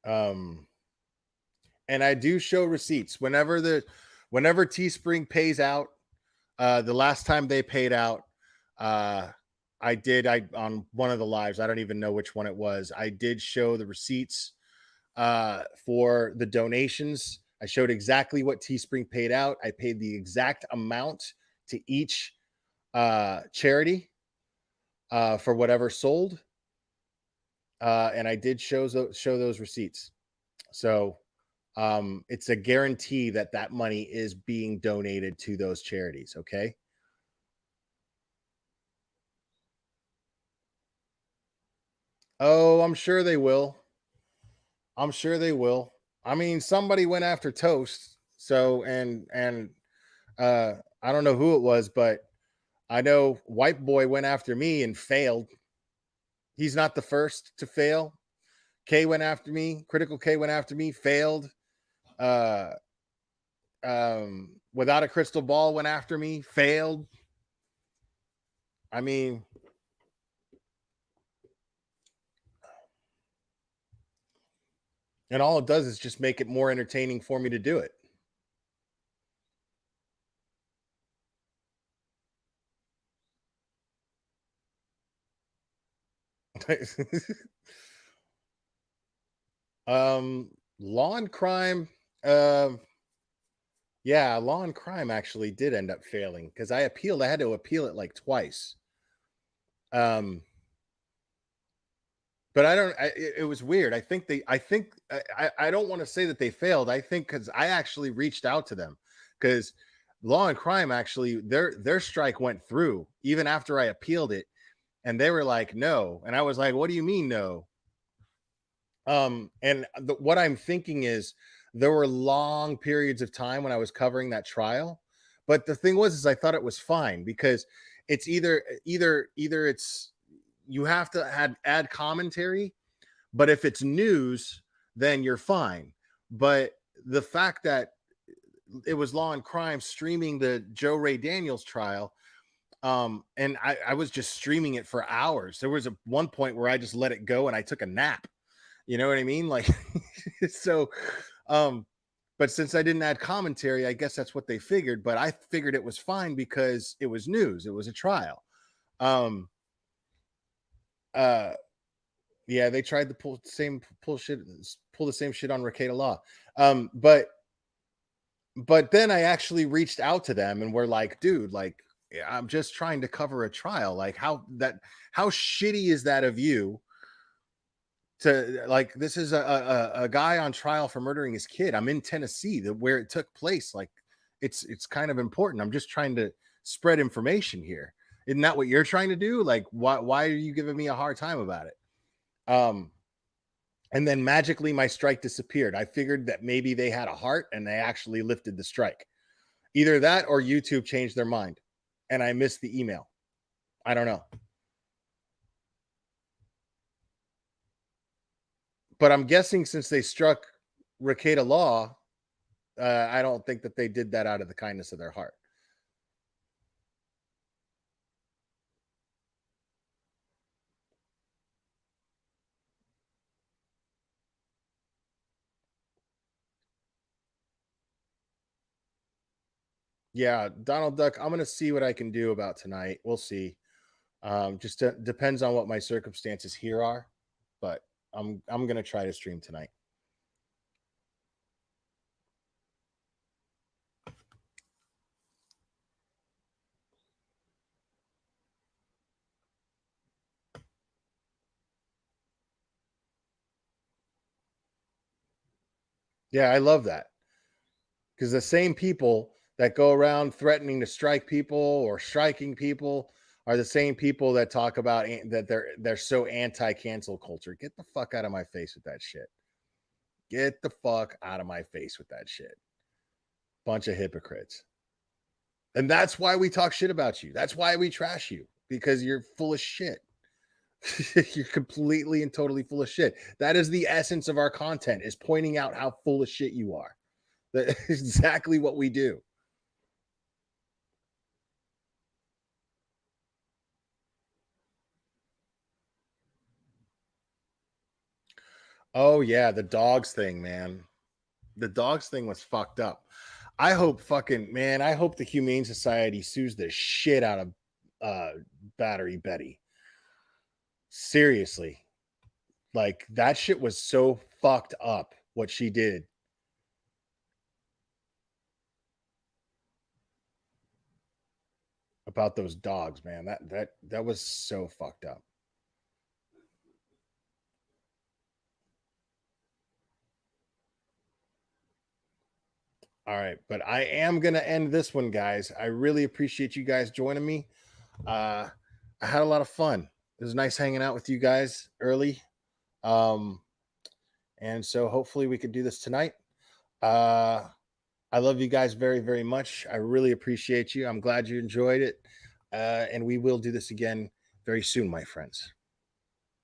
And I do show receipts whenever Teespring pays out. The last time they paid out, I on one of the lives, I don't even know which one it was, I did show the receipts for the donations. I showed exactly what Teespring paid out. I paid the exact amount to each charity for whatever sold. And I did show those receipts. So it's a guarantee that that money is being donated to those charities. Okay. Oh, I'm sure they will. I'm sure they will. I mean, somebody went after Toast. So, and I don't know who it was, but I know Wipeboy went after me and failed. He's not the first to fail. K went after me. Critical K went after me, failed. Without a Crystal Ball went after me, failed. I mean, and all it does is just make it more entertaining for me to do it. Law and Crime, yeah, Law and Crime actually did end up failing because I appealed. I had to appeal it like twice. But I don't. It was weird. I don't want to say that they failed. I think because I actually reached out to them because Law and Crime actually their strike went through even after I appealed it, and they were like no, and I was like, what do you mean no? And what I'm thinking is there were long periods of time when I was covering that trial, but the thing was is I thought it was fine because it's either it's you have to add commentary, but if it's news, then you're fine. But the fact that it was Law and Crime streaming the Joe Ray Daniels trial, and I was just streaming it for hours. There was one point where I just let it go and I took a nap. You know what I mean? Like, so, but since I didn't add commentary, I guess that's what they figured. But I figured it was fine because it was news. It was a trial. Yeah, they tried to pull the same shit on Rekieta Law. But then I actually reached out to them and we're like, dude, like, I'm just trying to cover a trial. Like, how shitty is that of you? To like, this is a guy on trial for murdering his kid. I'm in Tennessee, where it took place. Like, it's kind of important. I'm just trying to spread information here. Isn't that what you're trying to do? Like, why are you giving me a hard time about it? And then magically my strike disappeared. I figured that maybe they had a heart and they actually lifted the strike. Either that or YouTube changed their mind and I missed the email. I don't know. But I'm guessing since they struck Rekieta Law, I don't think that they did that out of the kindness of their heart. Yeah, Donald Duck, I'm going to see what I can do about tonight. We'll see. Just depends on what my circumstances here are, but I'm going to try to stream tonight. Yeah, I love that. Because the same people that go around threatening to strike people or striking people are the same people that talk about that they're so anti-cancel culture. Get the fuck out of my face with that shit. Get the fuck out of my face with that shit. Bunch of hypocrites. And that's why we talk shit about you. That's why we trash you, because you're full of shit. You're completely and totally full of shit. That is the essence of our content, is pointing out how full of shit you are. That's exactly what we do. Oh yeah, the dogs thing, man. The dogs thing was fucked up. I hope I hope the Humane Society sues the shit out of Battery Betty. Seriously. Like that shit was so fucked up what she did. About those dogs, man. That was so fucked up. All right, but I am gonna end this one, guys. I really appreciate you guys joining me. I had a lot of fun. It was nice hanging out with you guys early. And so hopefully we could do this tonight. I love you guys very, very much. I really appreciate you. I'm glad you enjoyed it. And we will do this again very soon, my friends.